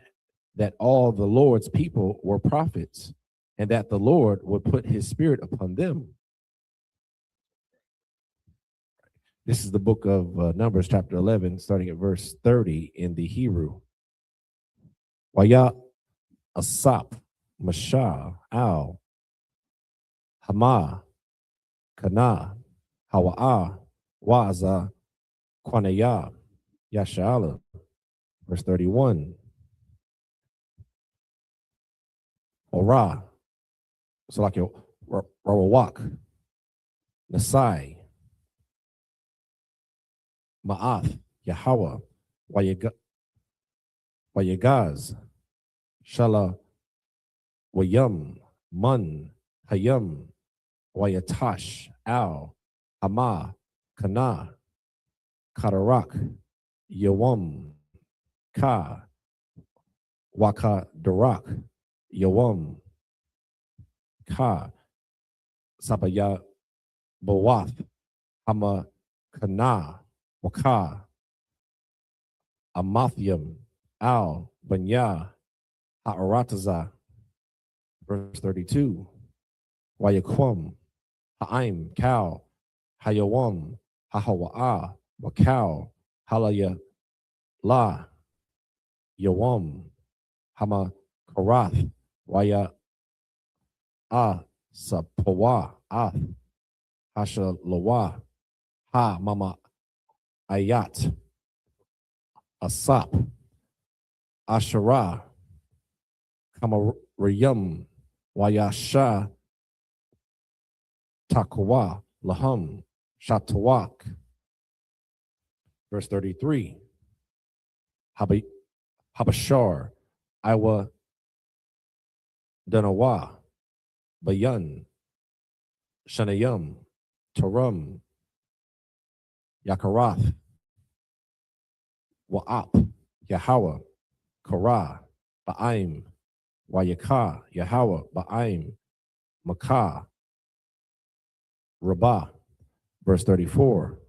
that all the Lord's people were prophets, and that the Lord would put his spirit upon them. This is the book of Numbers, chapter 11, starting at verse 30 in the Hebrew. Waya Asap, Mashah, Al, Hama, Kana, Hawa'a, Waza, Kwanaya, Yashala. Verse 31. Ora, Salakio, Rawak, Nasai, Ma'ath, Yahweh, Wayagaz, Shala, Wayam, Mun, Hayam, Wayatash, Al, Hama, Kana, Katarak, Yawam, Ka, Waka Darak, Yawam, Ka, Sabaya, Bawath, Hama, Kana, Waka, Amathiam, Al, Banya, Ha'arataza. Verse 32. Wayakwam, Ha'aim, Kal, Hayawam, Hahawa'a, Wakal, Halaya, La, Yawam, Hama, Karath, Waya, Sapawa, Ath, Hasha, Lawa, Ha, Mama, Ayat, Asap, Asherah, Kamarayam, Wayasha, Takwa, Laham, Shatawak. Verse 33. Habashar, Iwa, Danawa, Bayan, Shanayam, Taram, Yakarath, Wa'ap, Yahweh, Korah, Ba'aim, Wayaka, Yahweh, Ba'aim, Makah, Rabbah. Verse 34.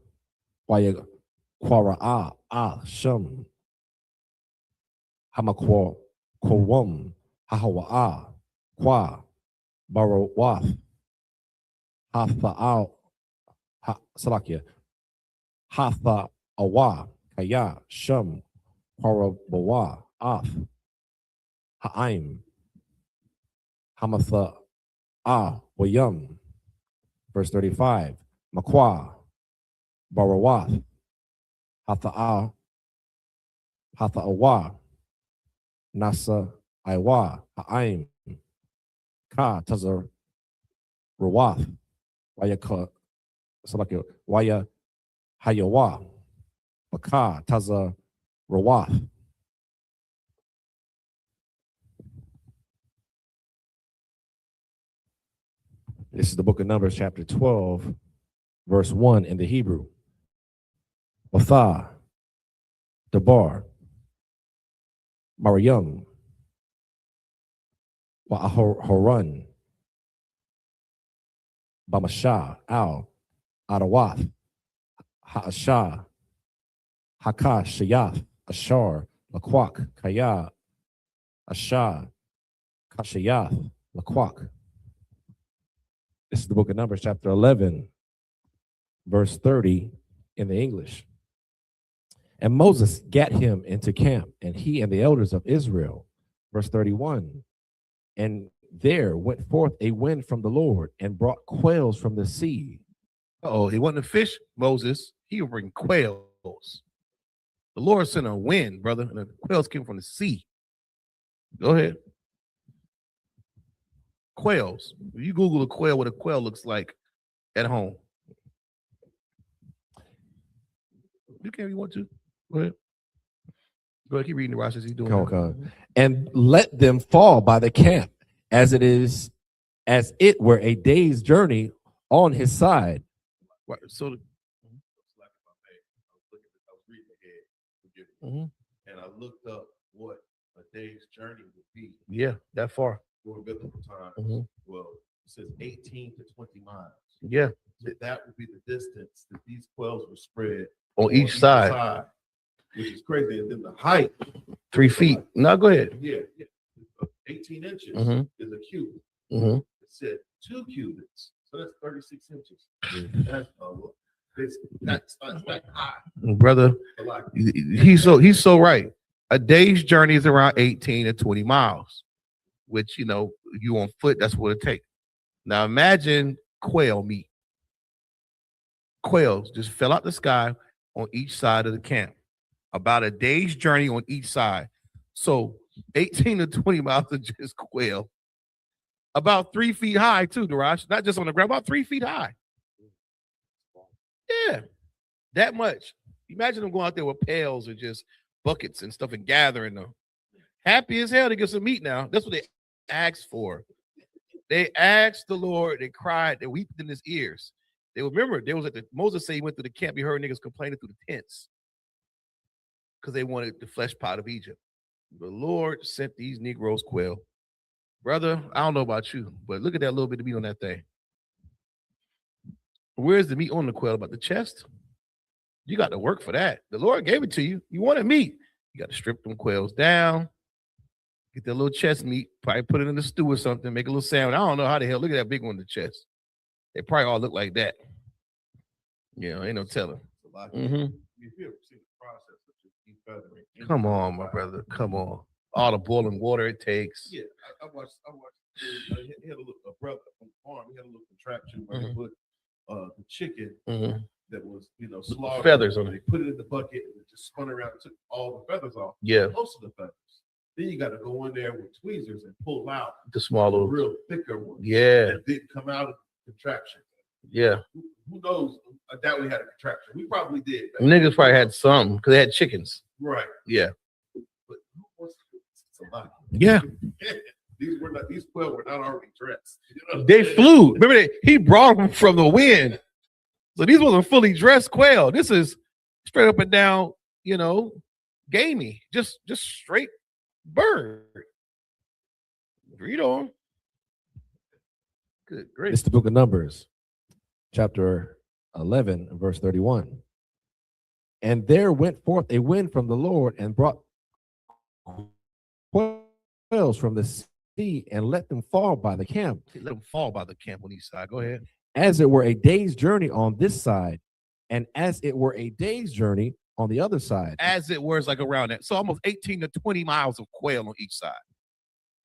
Wayakwara'a, Shem, Hamakwa, Kwam, Hahawa'a, Kwa, Barawath, Hatha'al, Salakia, Hatha'awa, Kaya, Shem, Kwarabawa, Ath, Ha'aim, Hamatha, Wayam. Verse 35, Makwa, Barawath, Hatha'awa, Nasa, Iwa, Ha'aim, Ka, Tazar, Rawath, Wayaka, Salakio, Waya, Hayawa, Baka, Taza, Rawath. This is the book of Numbers, chapter 12, verse 1 in the Hebrew. Watha, Dabar, Mariam, Wa'ahoran, Bamasha, Al, Adawath, Ha'asha, Haka, Shayath, Ashar, Laquak, Kaya, Asha, Kashayath, Laquak. This is the book of Numbers, chapter 11, verse 30 in the English. And Moses gat him into camp, and he and the elders of Israel. Verse 31. And there went forth a wind from the Lord and brought quails from the sea. Oh, he wasn't a fish, Moses. He would bring quails. The Lord sent a wind, brother, and the quails came from the sea. Go ahead. Quails. If you Google a quail, what a quail looks like at home. You can if you want to. Go ahead. Go ahead, keep reading the Rosh as he's doing. Okay. And let them fall by the camp, as it were a day's journey on his side. Right, so the, I was reading ahead, forgive me, and I looked up what a day's journey would be yeah, that far. for biblical times. Well, it says 18 to 20 miles. Yeah, So that would be the distance that these quails were spread on each side, which is crazy. And then the height, 3 feet. No, go ahead. yeah, 18 inches is a cubit. It said 2 cubits, so that's 36 inches. That's not high, Brother. He's so right. A day's journey is around 18 to 20 miles, which, you know, you on foot, that's what it takes. Now imagine quail meat. Quails just fell out the sky on each side of the camp. About a day's journey on each side. So 18 to 20 miles of just quail. About 3 feet high too, Darash. Not just on the ground, about 3 feet high. Yeah, that much. Imagine them going out there with pails and just buckets and stuff and gathering them. Happy as hell to get some meat now. That's what they asked for. They asked the Lord, they cried, they wept in his ears. They remember, there was Moses said he went through the camp, he heard niggas complaining through the tents because they wanted the flesh pot of Egypt. The Lord sent these Negroes quail. Brother, I don't know about you, but look at that little bit of meat on that thing. Where's the meat on the quail? About the chest? You got to work for that. The Lord gave it to you. You wanted meat. You got to strip them quails down, get that little chest meat, probably put it in the stew or something, make a little sandwich. I don't know how the hell. Look at that big one in the chest. They probably all look like that. Yeah, ain't no telling. If you ever seen the process of just defeathering. Come on, my brother. Come on. All the boiling water it takes. Yeah, I watched. He had a brother on the farm. He had a little contraption where he put the chicken that was, slaughtered. Feathers on it. They put it in the bucket and it just spun around and took all the feathers off. Yeah. Most of the feathers. Then you got to go in there with tweezers and pull out the small little, real thicker ones. Yeah. That didn't come out of the contraption. Yeah. Who knows? I doubt we had a contraption. We probably did. Niggas probably had some because they had chickens. Right. Yeah. But who wants to somebody? Yeah. These quail were not already dressed. They flew. Remember, he brought them from the wind. So these wasn't fully dressed quail. This is straight up and down, gamey. Just straight bird. Read on. Good, great. It's the book of Numbers, chapter 11, verse 31. And there went forth a wind from the Lord and brought quails from the sea and let them fall by the camp. Let them fall by the camp on each side. Go ahead. As it were a day's journey on this side, and as it were a day's journey on the other side. As it were, like around that. So almost 18 to 20 miles of quail on each side.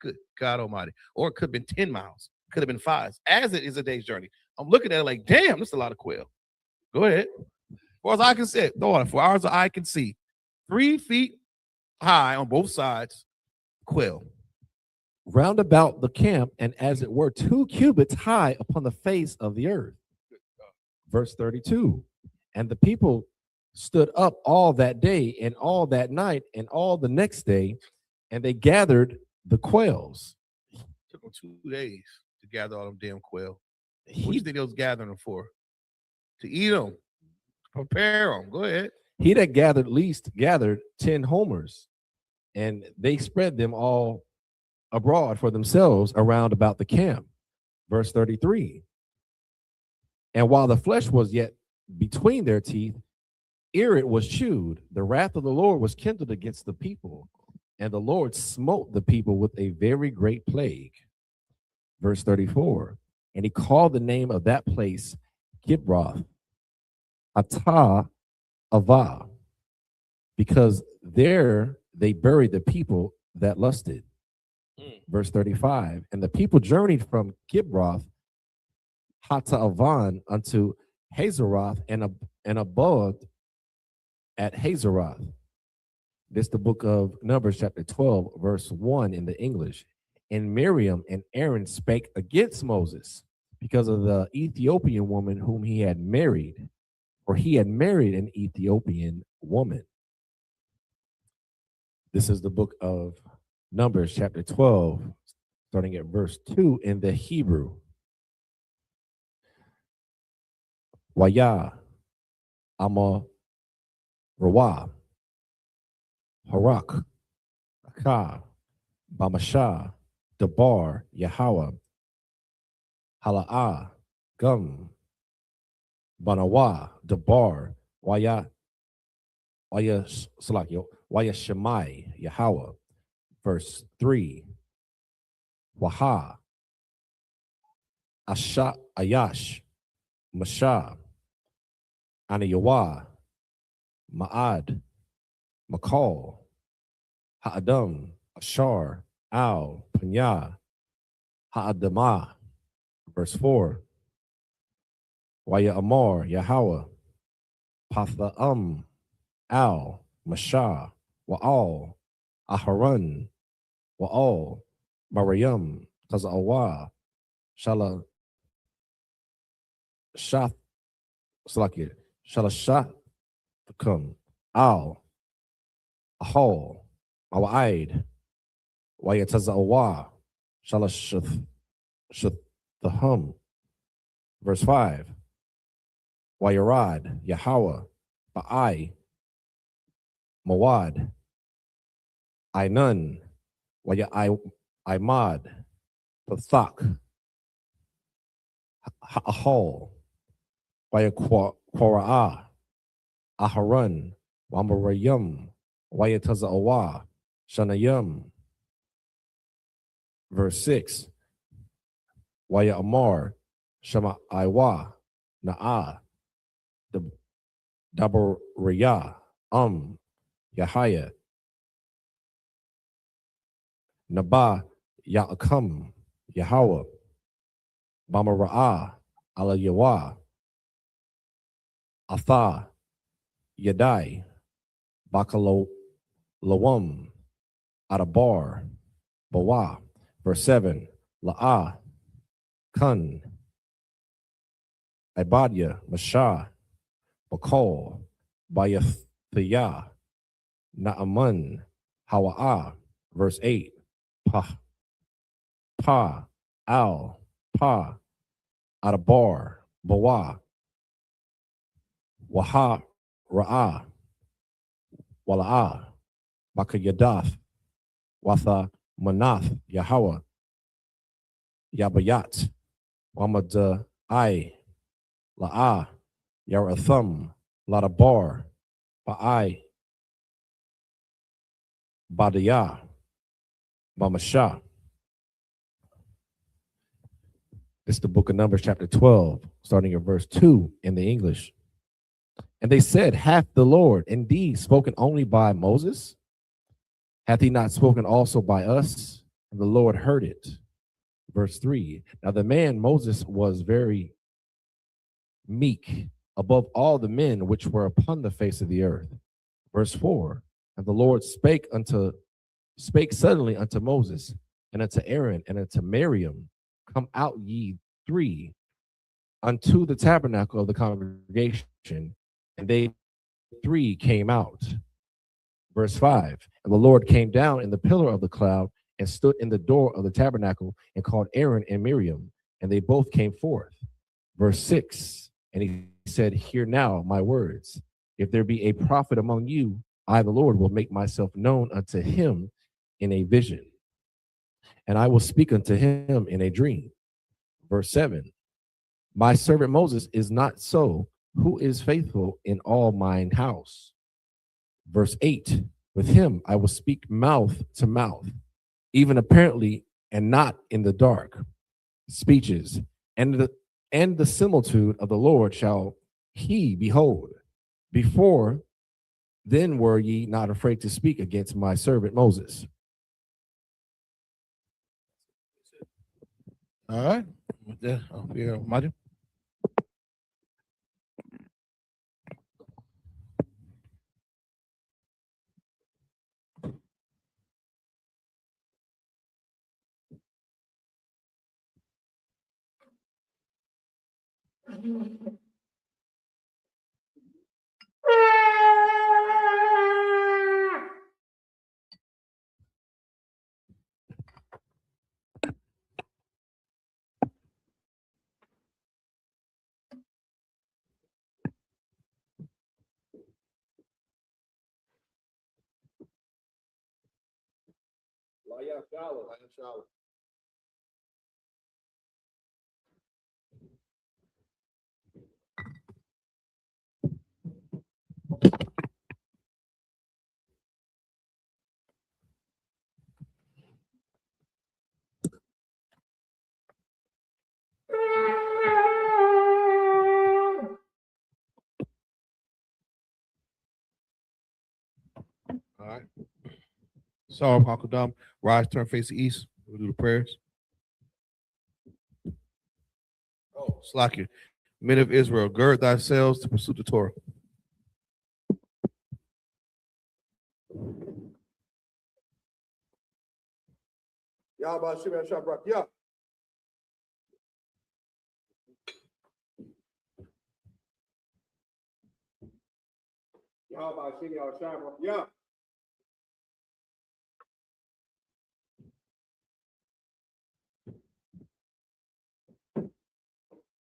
Good God Almighty. Or it could have been 10 miles. Could have been 5. As it is a day's journey. I'm looking at it like, damn, that's a lot of quail. Go ahead. As far as I can see, for hours I can see, 3 feet high on both sides, quail. Round about the camp, and as it were 2 cubits high upon the face of the earth. Verse 32. And the people stood up all that day and all that night and all the next day, and they gathered the quails. It took them 2 days to gather all them damn quail. What do you think they was gathering them for? To eat them, prepare them. Go ahead. He that gathered least gathered 10 homers, and they spread them all abroad for themselves around about the camp. Verse 33. And while the flesh was yet between their teeth, ere it was chewed, the wrath of the Lord was kindled against the people, and the Lord smote the people with a very great plague. Verse 34. And he called the name of that place Kibroth Hattaavah, because there they buried the people that lusted. Verse 35. And the people journeyed from Kibroth Hattaavah unto Hazeroth and abode at Hazeroth. This is the book of Numbers, chapter 12, verse 1 in the English. And Miriam and Aaron spake against Moses because of the Ethiopian woman whom he had married, for he had married an Ethiopian woman. This is the book of Numbers, chapter 12, starting at verse 2 in the Hebrew. Waya, Ama, Rawa, Harak, Akah, Bamasha, Dabar, Yahweh, Hala'ah, Gum, Banawa, Dabar, Waya Salakio, Waya Shemai, Yahweh. Verse 3. Waha, Asha, Ayash, Masha, Anayawa, Ma'ad, Makal, Ha'adam, Ashar, Al, Panya, Ha'adamah. Verse 4. Waya Amar, Yahweh, Patha'am, Al, Masha, Wa'al, Aharon, Wa'al, Mariam, Taza'awa, Shala, Shath, Salakir, Shala Shathkum, Al, Ahol, Awa'id, Wayataza'awa, Shala Shathahum. Verse 5. Wayarad, Yahweh, Ba'ai, Mawad, Ainun, Waya Imad, Pathak, Ahol, Waya Kora'ah, Aharon, Wamarayum, Waya Taza'awa, Shanayum. Verse 6. Waya Amar, Shama Iwa, Na'ah, Dabariyah, Yahaya, Nabah, Ya'akam, Yahweh, Bamara'ah, Ala Yawa, Atha, Yadai, Bakalo, Lawam, Adabar, Bawa. Verse 7. La'ah, Kun, Ibadia, Mashah, Bakal, Bayathiyah, Naaman, Hawa'ah. Verse 8. Pa, Al, Pa, Adabar, Bawa, Waha, Ra'ah, Wala'ah, Bakayadath, Watha, Manath, Yahweh, Yabayat, Wamad, La'ah, Yarathum, Ladabar, Ba'ai, Badiyah, Bamasha. This is the book of Numbers, chapter 12, starting at verse 2 in the English. And they said, hath the Lord indeed spoken only by Moses? Hath he not spoken also by us? And the Lord heard it. Verse 3. Now the man Moses was very meek above all the men which were upon the face of the earth. Verse 4. And the Lord spake suddenly unto Moses, and unto Aaron, and unto Miriam, come out ye three unto the tabernacle of the congregation. And they three came out. Verse 5. And the Lord came down in the pillar of the cloud and stood in the door of the tabernacle and called Aaron and Miriam, and they both came forth. Verse 6. And he said, hear now my words. If there be a prophet among you, I, the Lord, will make myself known unto him in a vision, and I will speak unto him in a dream. Verse 7. My servant Moses is not so, who is faithful in all mine house. Verse 8. With him I will speak mouth to mouth, even apparently and not in the dark speeches, and the similitude of the Lord shall he behold. Before then were ye not afraid to speak against my servant Moses. All right. Mario. All right. Sorry, Hakadam. Rise, turn, face the east. We'll do the prayers. Oh, Slakia. Men of Israel, gird thyselves to pursue the Torah. Yahweh Shimon Shabrak. Yeah. Yahweh Shimon Shabrak. Yeah.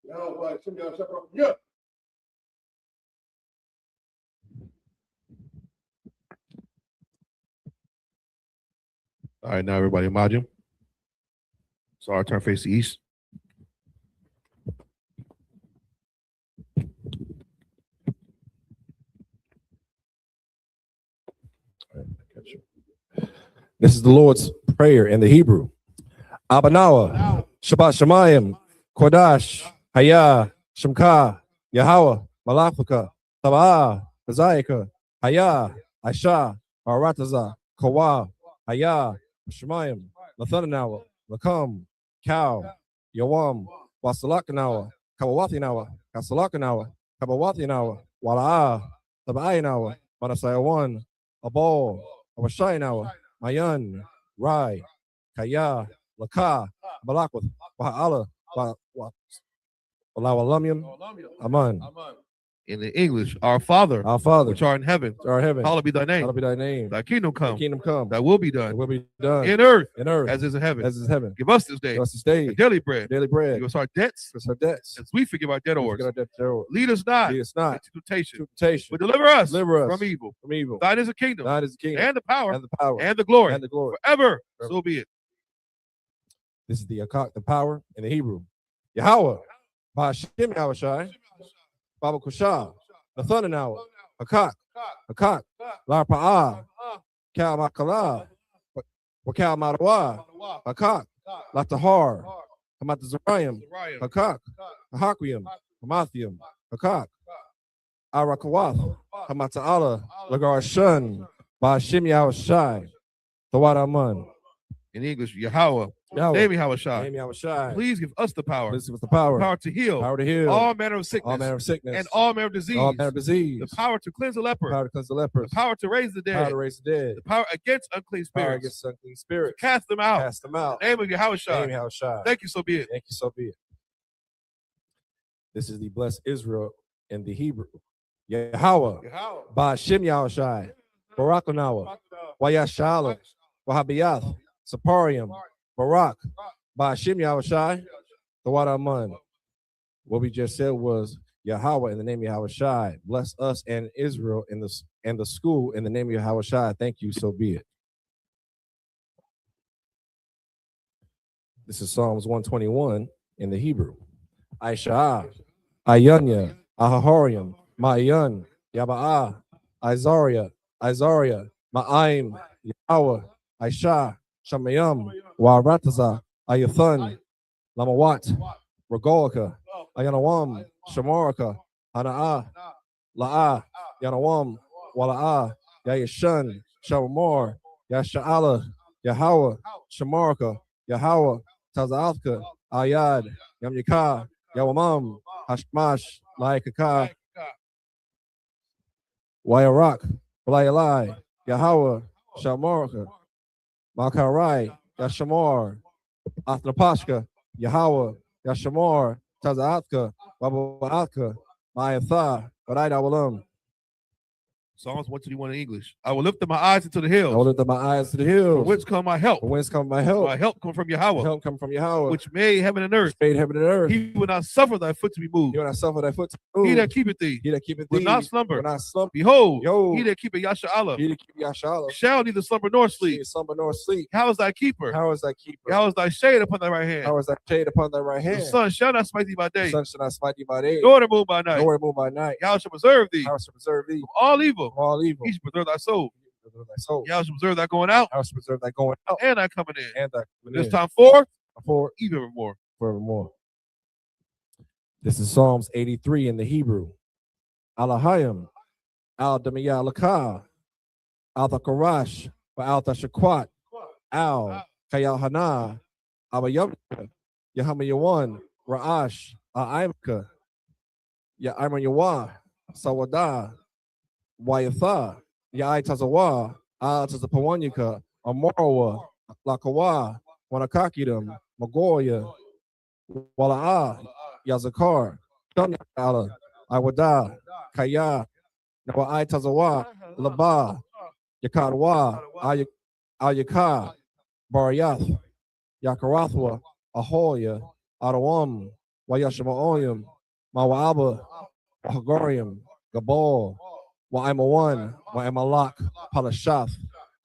Yahweh Shimon Shabrak. Yeah. All right, now everybody, Majim. Sorry, turn face the east. This is the Lord's Prayer in the Hebrew. Abanawa, Shabbat Shemayim, Kodash, Haya, Shemka, Yahweh, Malachika, Tabah, Zayika, Haya, Aisha, Arataza, Kawa, Haya, Shemayim, Lathanawa, Lakam, Cow, Yawam, Wasalakanawa, Kawawathinawa, Kasalakanawa, Kabawathinawa, Wala'a, Tabainawa, Manasayawan, Abol, Awashayanawa, Mayan, Rai, Kaya, Laka, Malakwith, Baha'ala, Alawalamyam, Aman. In the English, our Father, which art in heaven, hallowed be thy name. Hallowed be thy name. Thy kingdom come. Thy kingdom come. Thy will be done. Thy will be done. In earth, as is in heaven. As is heaven. Give us this day. Give us this day. Our daily bread. Daily bread. Give us our debts. Give us our debts. As we forgive our debtors. Forgive our debtors. Lead us not. Lead us not into temptation. Temptation. But deliver us. Deliver us from evil. From evil. Thine is the kingdom. Thine is the kingdom. And the power. And the power. And the glory. And the glory. Forever. So be it. This is the power in the Hebrew. Yahweh, Ba'ashem Yahushai, Baba Kushah, Nathanawa, Hakak, La Pa'ah, Kal Makala, Wakal Marawa, Hakak, La Tahar, Hamat Zarayim, Hakak, Hakwiyam, Hamathium, Hakak, Arakawath, Hamat Ta'ala, Lagar Shun, Ba'ashem Yahushai, Tawad Aman. In English, Yahweh. Name Yahushai. Please give us the power. Please give us the power. Power to heal. Power to heal. All manner of sickness. All manner of sickness. And all manner of disease. All manner of disease. The power to cleanse the leper. Power to cleanse the lepers. The power to raise the dead. Power to raise the dead. The power against unclean spirits. Power against unclean spirits. To cast them out. Cast them out. In the name of Yahushai. Name Yahushai. Thank you, so be it. Thank you, so be it. This is the blessed Israel in the Hebrew. Yahweh. Ba'ashem Yahushai. Barakanawa. Wayashala. Wahabiyath. Saparium. Barak. Ba'ashem Yahushai. Tawad Aman. What we just said was Yahweh in the name of Yahushai. Bless us and Israel in the school in the name of Yahushai. Thank you, so be it. This is Psalms 121 in the Hebrew. Aisha, Ayanya, Ahahorium, Ma'ayan, Yaba'ah, Izaria, Ma'aim, Yahweh, Aisha, Shamayam, Warataza, Ayathan, Lamawat, Regolica, Ayanawam, Shamaraka, Hana'ah, La'ah, Yanawam, Wala'ah, Yayashan, Shamar, Yasha'ala, Yahweh, Shamaraka, Yahweh, Taza'alka, Ayad, Yamyaka, Yawamam, Hashmash, Laikaka, Wayarak, Walayalai, Yahweh, Shamaraka, Makarai, Yashamar, Athnapashka, Yahweh, Yashamar, Taza'atka, Waba'atka, Mayatha, Baraida Walam. Psalms 121 in English. I will lift up my eyes into the hills. I will lift up my eyes to the hills. From whence come my help? From whence come my help? My help come from Yahweh. My help come from Yahweh. Which made heaven and earth. Which made heaven and earth. He will not suffer thy foot to be moved. He will not suffer thy foot to be moved. He that keepeth thee. He that keepeth Will thee. not slumber. Will not slumber. Behold, Behold, he that keepeth Yasha'Allah. He that keepeth Yasha'Allah. Shall neither slumber nor sleep. Neither slumber nor sleep. How is thy keeper? How is thy keeper? How is thy shade upon thy right hand? How is thy shade upon thy right hand? The sun shall not smite thee by The day. sun shall not smite thee by day. Nor the moon by night. Nor the moon by night. Yahweh shall preserve thee How shall preserve thee from all evil. from all evil. He shall preserve thy soul. Preserve thy soul. Yahweh shall preserve thy going out How shall preserve thy going out and thy coming in. and thy coming This in. time forth, For even more. forevermore. This is Psalms 83 in the Hebrew. Alahayim, Al Damiyah Lakah, Al Thakarash, Al Tashakwat, Al Kayal Hana, Abayab, Yahama Yawan, Ra'ash, A'imka, Ya'imar Yawa, Sawada, Wayatha, Ya'ai Tazawa, Al Tazapawanyaka, Amorwa, Lakawa, Wanakakidam, Magoya, Wala'a, Yazakar, Ala, Awada, Kaya, Nawa'ai Tazawa, Laba, Yakadwa, Ayaka, Barayath, Yakarathwa, Ahoya, Adawam, Wayashamaoyam, Mawaba, Hagorium, Gabal, Wa'amawan, Wa'amalak, Palashath,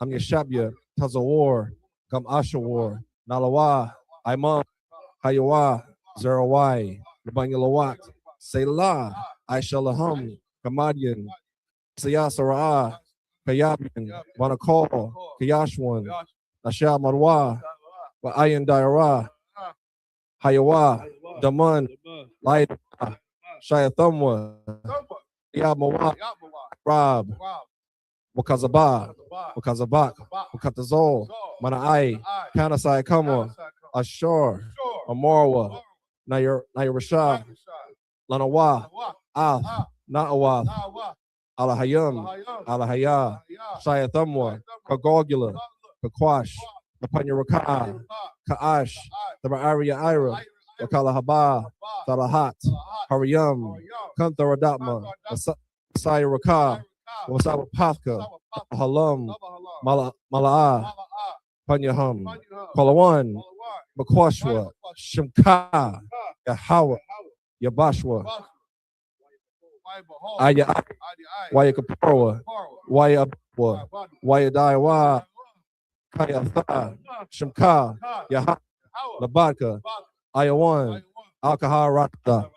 Amyashabya, Tazawar, Gam Ashawar, Nalawa, Imam, Hayawa, Zerawai, Rabanyalawat, Selah, Aishalaham, Kamadian, Sayasara, Kayabian, Wanakol, Kayashwan, Nashal Marwa, Wa'ayan Daira, Hayawa, Daman, Light, Shayathamwa, Yamawa, Rab, Wakazaba, Wakazabak, Wakatazol, Manai, Kanasai Kama, Ashur, Amorwa, Nayarashah, Lanawa, Al, Na'awath, Alahayam, Alahaya, Shayathamwa, Kagogula, Kakwash, Napanyaraka, Kaash, the Ma'aria Ira, Wakalahaba, Talahat, Hariyam, Kantharadatma, Sayaraka, Wasaba Pathka, Halam, Mala'a, Panyaham, Kalawan, Makwashwa, Shimka, Yahawa, Yabashwa, Aya, Wayakaparwa, Wayabwa, Wayadaiwa, Kayatha, Shimka, Yaha, Labadka, Ayawan, Alkaharata.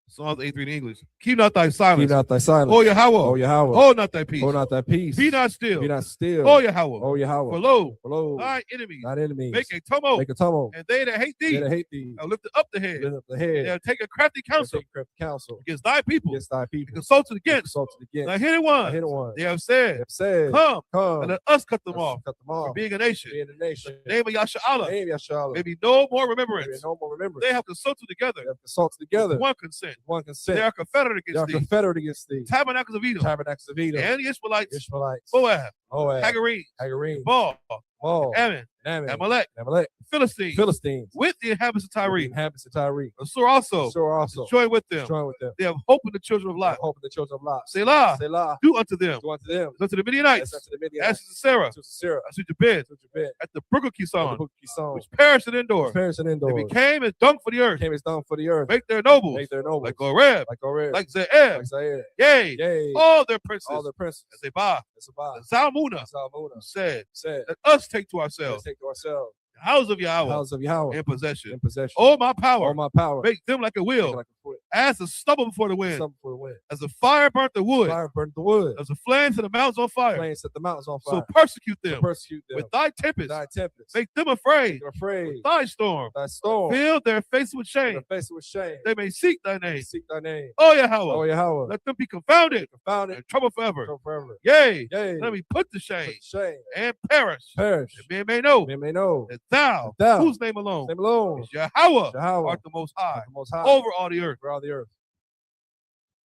Psalms 83 in English. Keep not thy silence. Keep not thy silence. O Yahweh. O Yahweh. Hold not thy peace. Hold not thy peace. Be not still. Be not still. O Yahweh. O Yahweh. For lo, lo, thy enemies, thine enemies make a tumult, make a tumult, and they that hate they thee, that hate thee, shall lift up the head. lift up the head. They'll take a crafty counsel Take crafty counsel against thy people. against thy people. Consulted against Consulted against the hidden ones. hidden ones. They have said, said, come, come, and let us cut them let's off. cut them off. From being a nation. Being a nation. The name of Yasha'Allah. Name Yasha'Allah. Maybe no more Maybe remembrance. no more remembrance. They have consulted together. They have consulted together. With one consent. One consent. They are confederate They are against thee. confederate against thee. Tabernacles of Edom. Tabernacles of Edom. And the Ishmaelites. Ishmaelites. Moab. Moab. Hagarine. Hagarine. Baal. Baal. Ammon. Ammon. Amalek. Amalek. Philistines. Philistines. With the inhabitants of Tyre. Inhabitants of Tyre. Assur also. Assur also. Join with them. Join with them. They have hope in the children of Lot. Hope in the children of Lot. Selah. Selah. Do unto them. Do unto them. As unto the Midianites. As unto the Midianites. As to Sarah. To Sarah. As to Jabez. To Jabez. At the brook of The Kison. book of Kison. Which perished in Endor. Perished in Endor. They became as dung for the earth. Became as dung for the earth. Make their nobles. Make their nobles. Like Oreb. Like Oreb. Like Ze'eb. Like Zaire. Yea. Yea. All their princes. All their princes. As they buy. As above. Zalmunna Zalmunna said, said, let us take to let's ourselves take to ourselves the house of Yahweh the house of Yahweh in possession. in possession. Oh, my power. All my power. Make them like a Make it wheel. like a foot. As the stubble before the wind. Something for the wind. As the fire burnt the wood. Fire burnt the wood. As the flames of the mountains on fire. Flames set the mountains on So fire. persecute So them persecute them with thy tempest. thy tempest. Make them afraid. Make them afraid. With thy storm. Thy storm. Fill their faces with shame. Their face with shame. They may seek thy name. Seek thy name. Oh, Yahweh. Oh Yahweh. Let them be confounded Confounded. and troubled forever. Go forever. Yea. Yea. Let me put to Put shame to shame. and perish. Perish. That men may know Men may know. that thou, Thou, whose name alone, name alone. is Yahweh, Yahweh. art the most high, The Most High. over all the earth. over all the earth.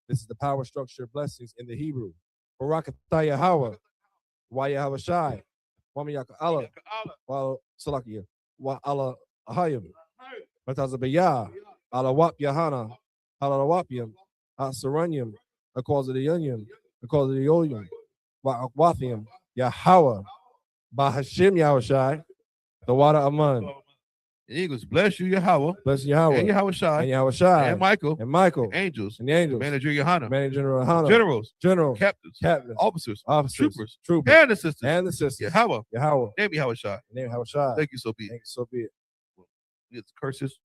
This is the power structure of blessings in the Hebrew. Barakatah Yahweh. Why Yahweh Shai. Wama Yaka Allah. Wa Salakia. Wa Allah Ahayim. Matazabiyah. Allah Wap Yahana. Allah Wapium. Asaranyum. Because of the Union. Because of the Yoyum. Ba'akwathium, Yahweh, Bahashim Yahushai, the water Aman. The Eagles, bless you, Yahweh. Bless Yahweh. And Yahushai. And Yahushai. And Michael. And Michael. And angels. And the angels. Manager Yohana. Manager General Yohana. Generals. General. Captains. Captains. Officers. Officers. Troopers. And the sisters. And the sisters. Yahweh. Yahweh. Name Yahushai. Name Yahushai. Thank you, so be it. Thank you, so be it. It's curses.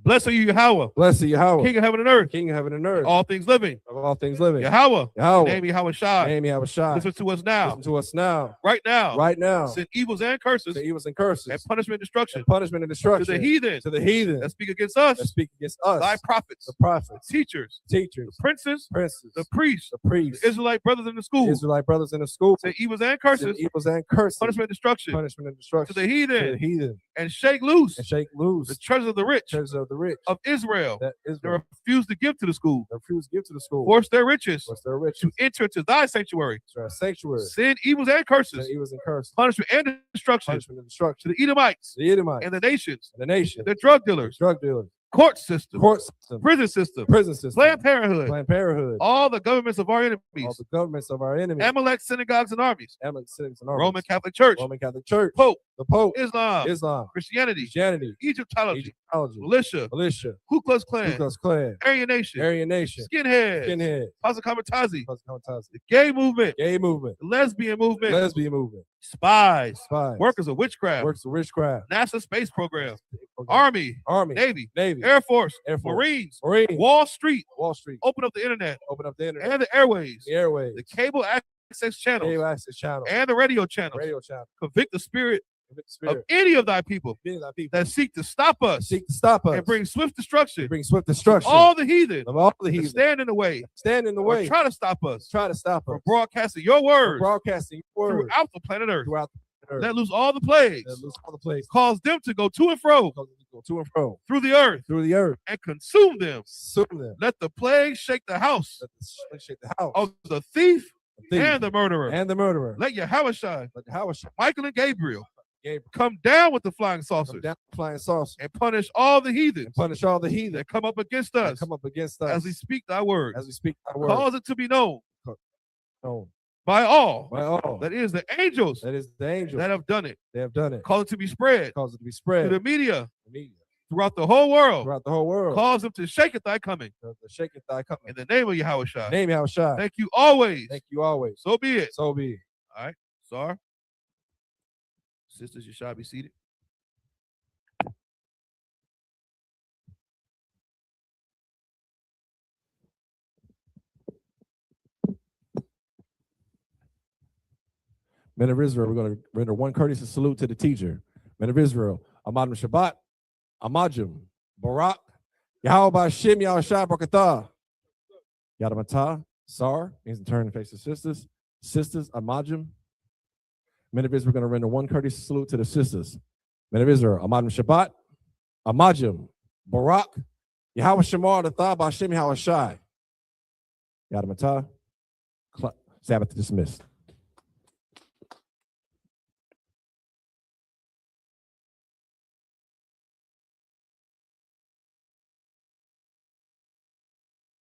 Blessed are you, Yahweh. Blessed Yahweh. King of heaven and earth. King of heaven and earth. All things living. Of all things living. Yahweh. Yahweh. Name Yahushai. Name Yahushai. Listen to us now. Listen to us now. Right now. Right now. Send evils and curses. Send evils and curses. And punishment and destruction. And punishment and destruction. To the heathen. To the heathen. That speak against us. That speak against us. Thy prophets. The prophets. The teachers. Teachers. The princes. Princes. The priests. The priests. The Israelite brothers in the school. Israelite brothers in the school. Send evils and curses. Send evils and curses. Punishment and destruction. Punishment and destruction. To the heathen. To the heathen. And shake loose. And shake loose. The treasures of the rich. Treasures of the rich. Of Israel. That Israel. They refuse to give to the school. They refuse to give to the school. Force their riches. Force their riches. To enter into thy sanctuary. To our sanctuary. Send evils and curses. Send evils and curses. Punishment and destruction. Punishment and destruction. To the Edomites. The Edomites. And the nations. And the nation. The drug dealers. Drug dealers. Court system. Court system. Prison system. Prison system. Planned Parenthood. Planned Parenthood. All the governments of our enemies. All the governments of our enemies. Amalek synagogues and armies. Amalek synagogues and armies. Roman Catholic Church. Roman Catholic Church. Pope. The Pope. Islam. Christianity. Egyptology. Militia. Ku Klux Klan. Ku Klux Klan. Aryan Nation. Skinhead. Pasakamatazi. The gay movement. The lesbian movement. Spies. Workers of witchcraft. NASA space program. Army. Navy. Air Force. Marines. Wall Street. Open up the internet. And the airways. The cable access channels. And the radio channels. Convict the spirit of any of thy people that seek to stop us and bring swift destruction. All the heathen that stand in the way. Or try to stop us. From broadcasting your word. Throughout the planet Earth. Let loose all the plagues. Cause them to go to and fro. Through the earth. And consume them. Let the plague shake the house. Of the thief and the murderer. Let Yahushai, Michael and Gabriel come down with the flying saucers. And punish all the heathens. That come up against us. As we speak thy word. Cause it to be known. By all. That is the angels. That have done it. Cause it to be spread. To the media. Throughout the whole world. Cause them to shake at thy coming. In the name of Yahushua. Thank you always. So be it. All right. Sar. Sisters, you shall be seated. Men of Israel, we're going to render one courteous salute to the teacher. Men of Israel, Amadim Shabbat, Amajim, Barak, Yahweh Bashim, Yahushai, Barakatah, Yadamata, Sar, means in turn to face the sisters. Sisters, Amajim. Men of Israel, we're going to render one courteous salute to the sisters. Men of Israel, Amadim Shabbat, Amajim, Barak, Yahweh Shemar, the Thah, Bashim, Yahushai, Yadamata. Sabbath dismissed.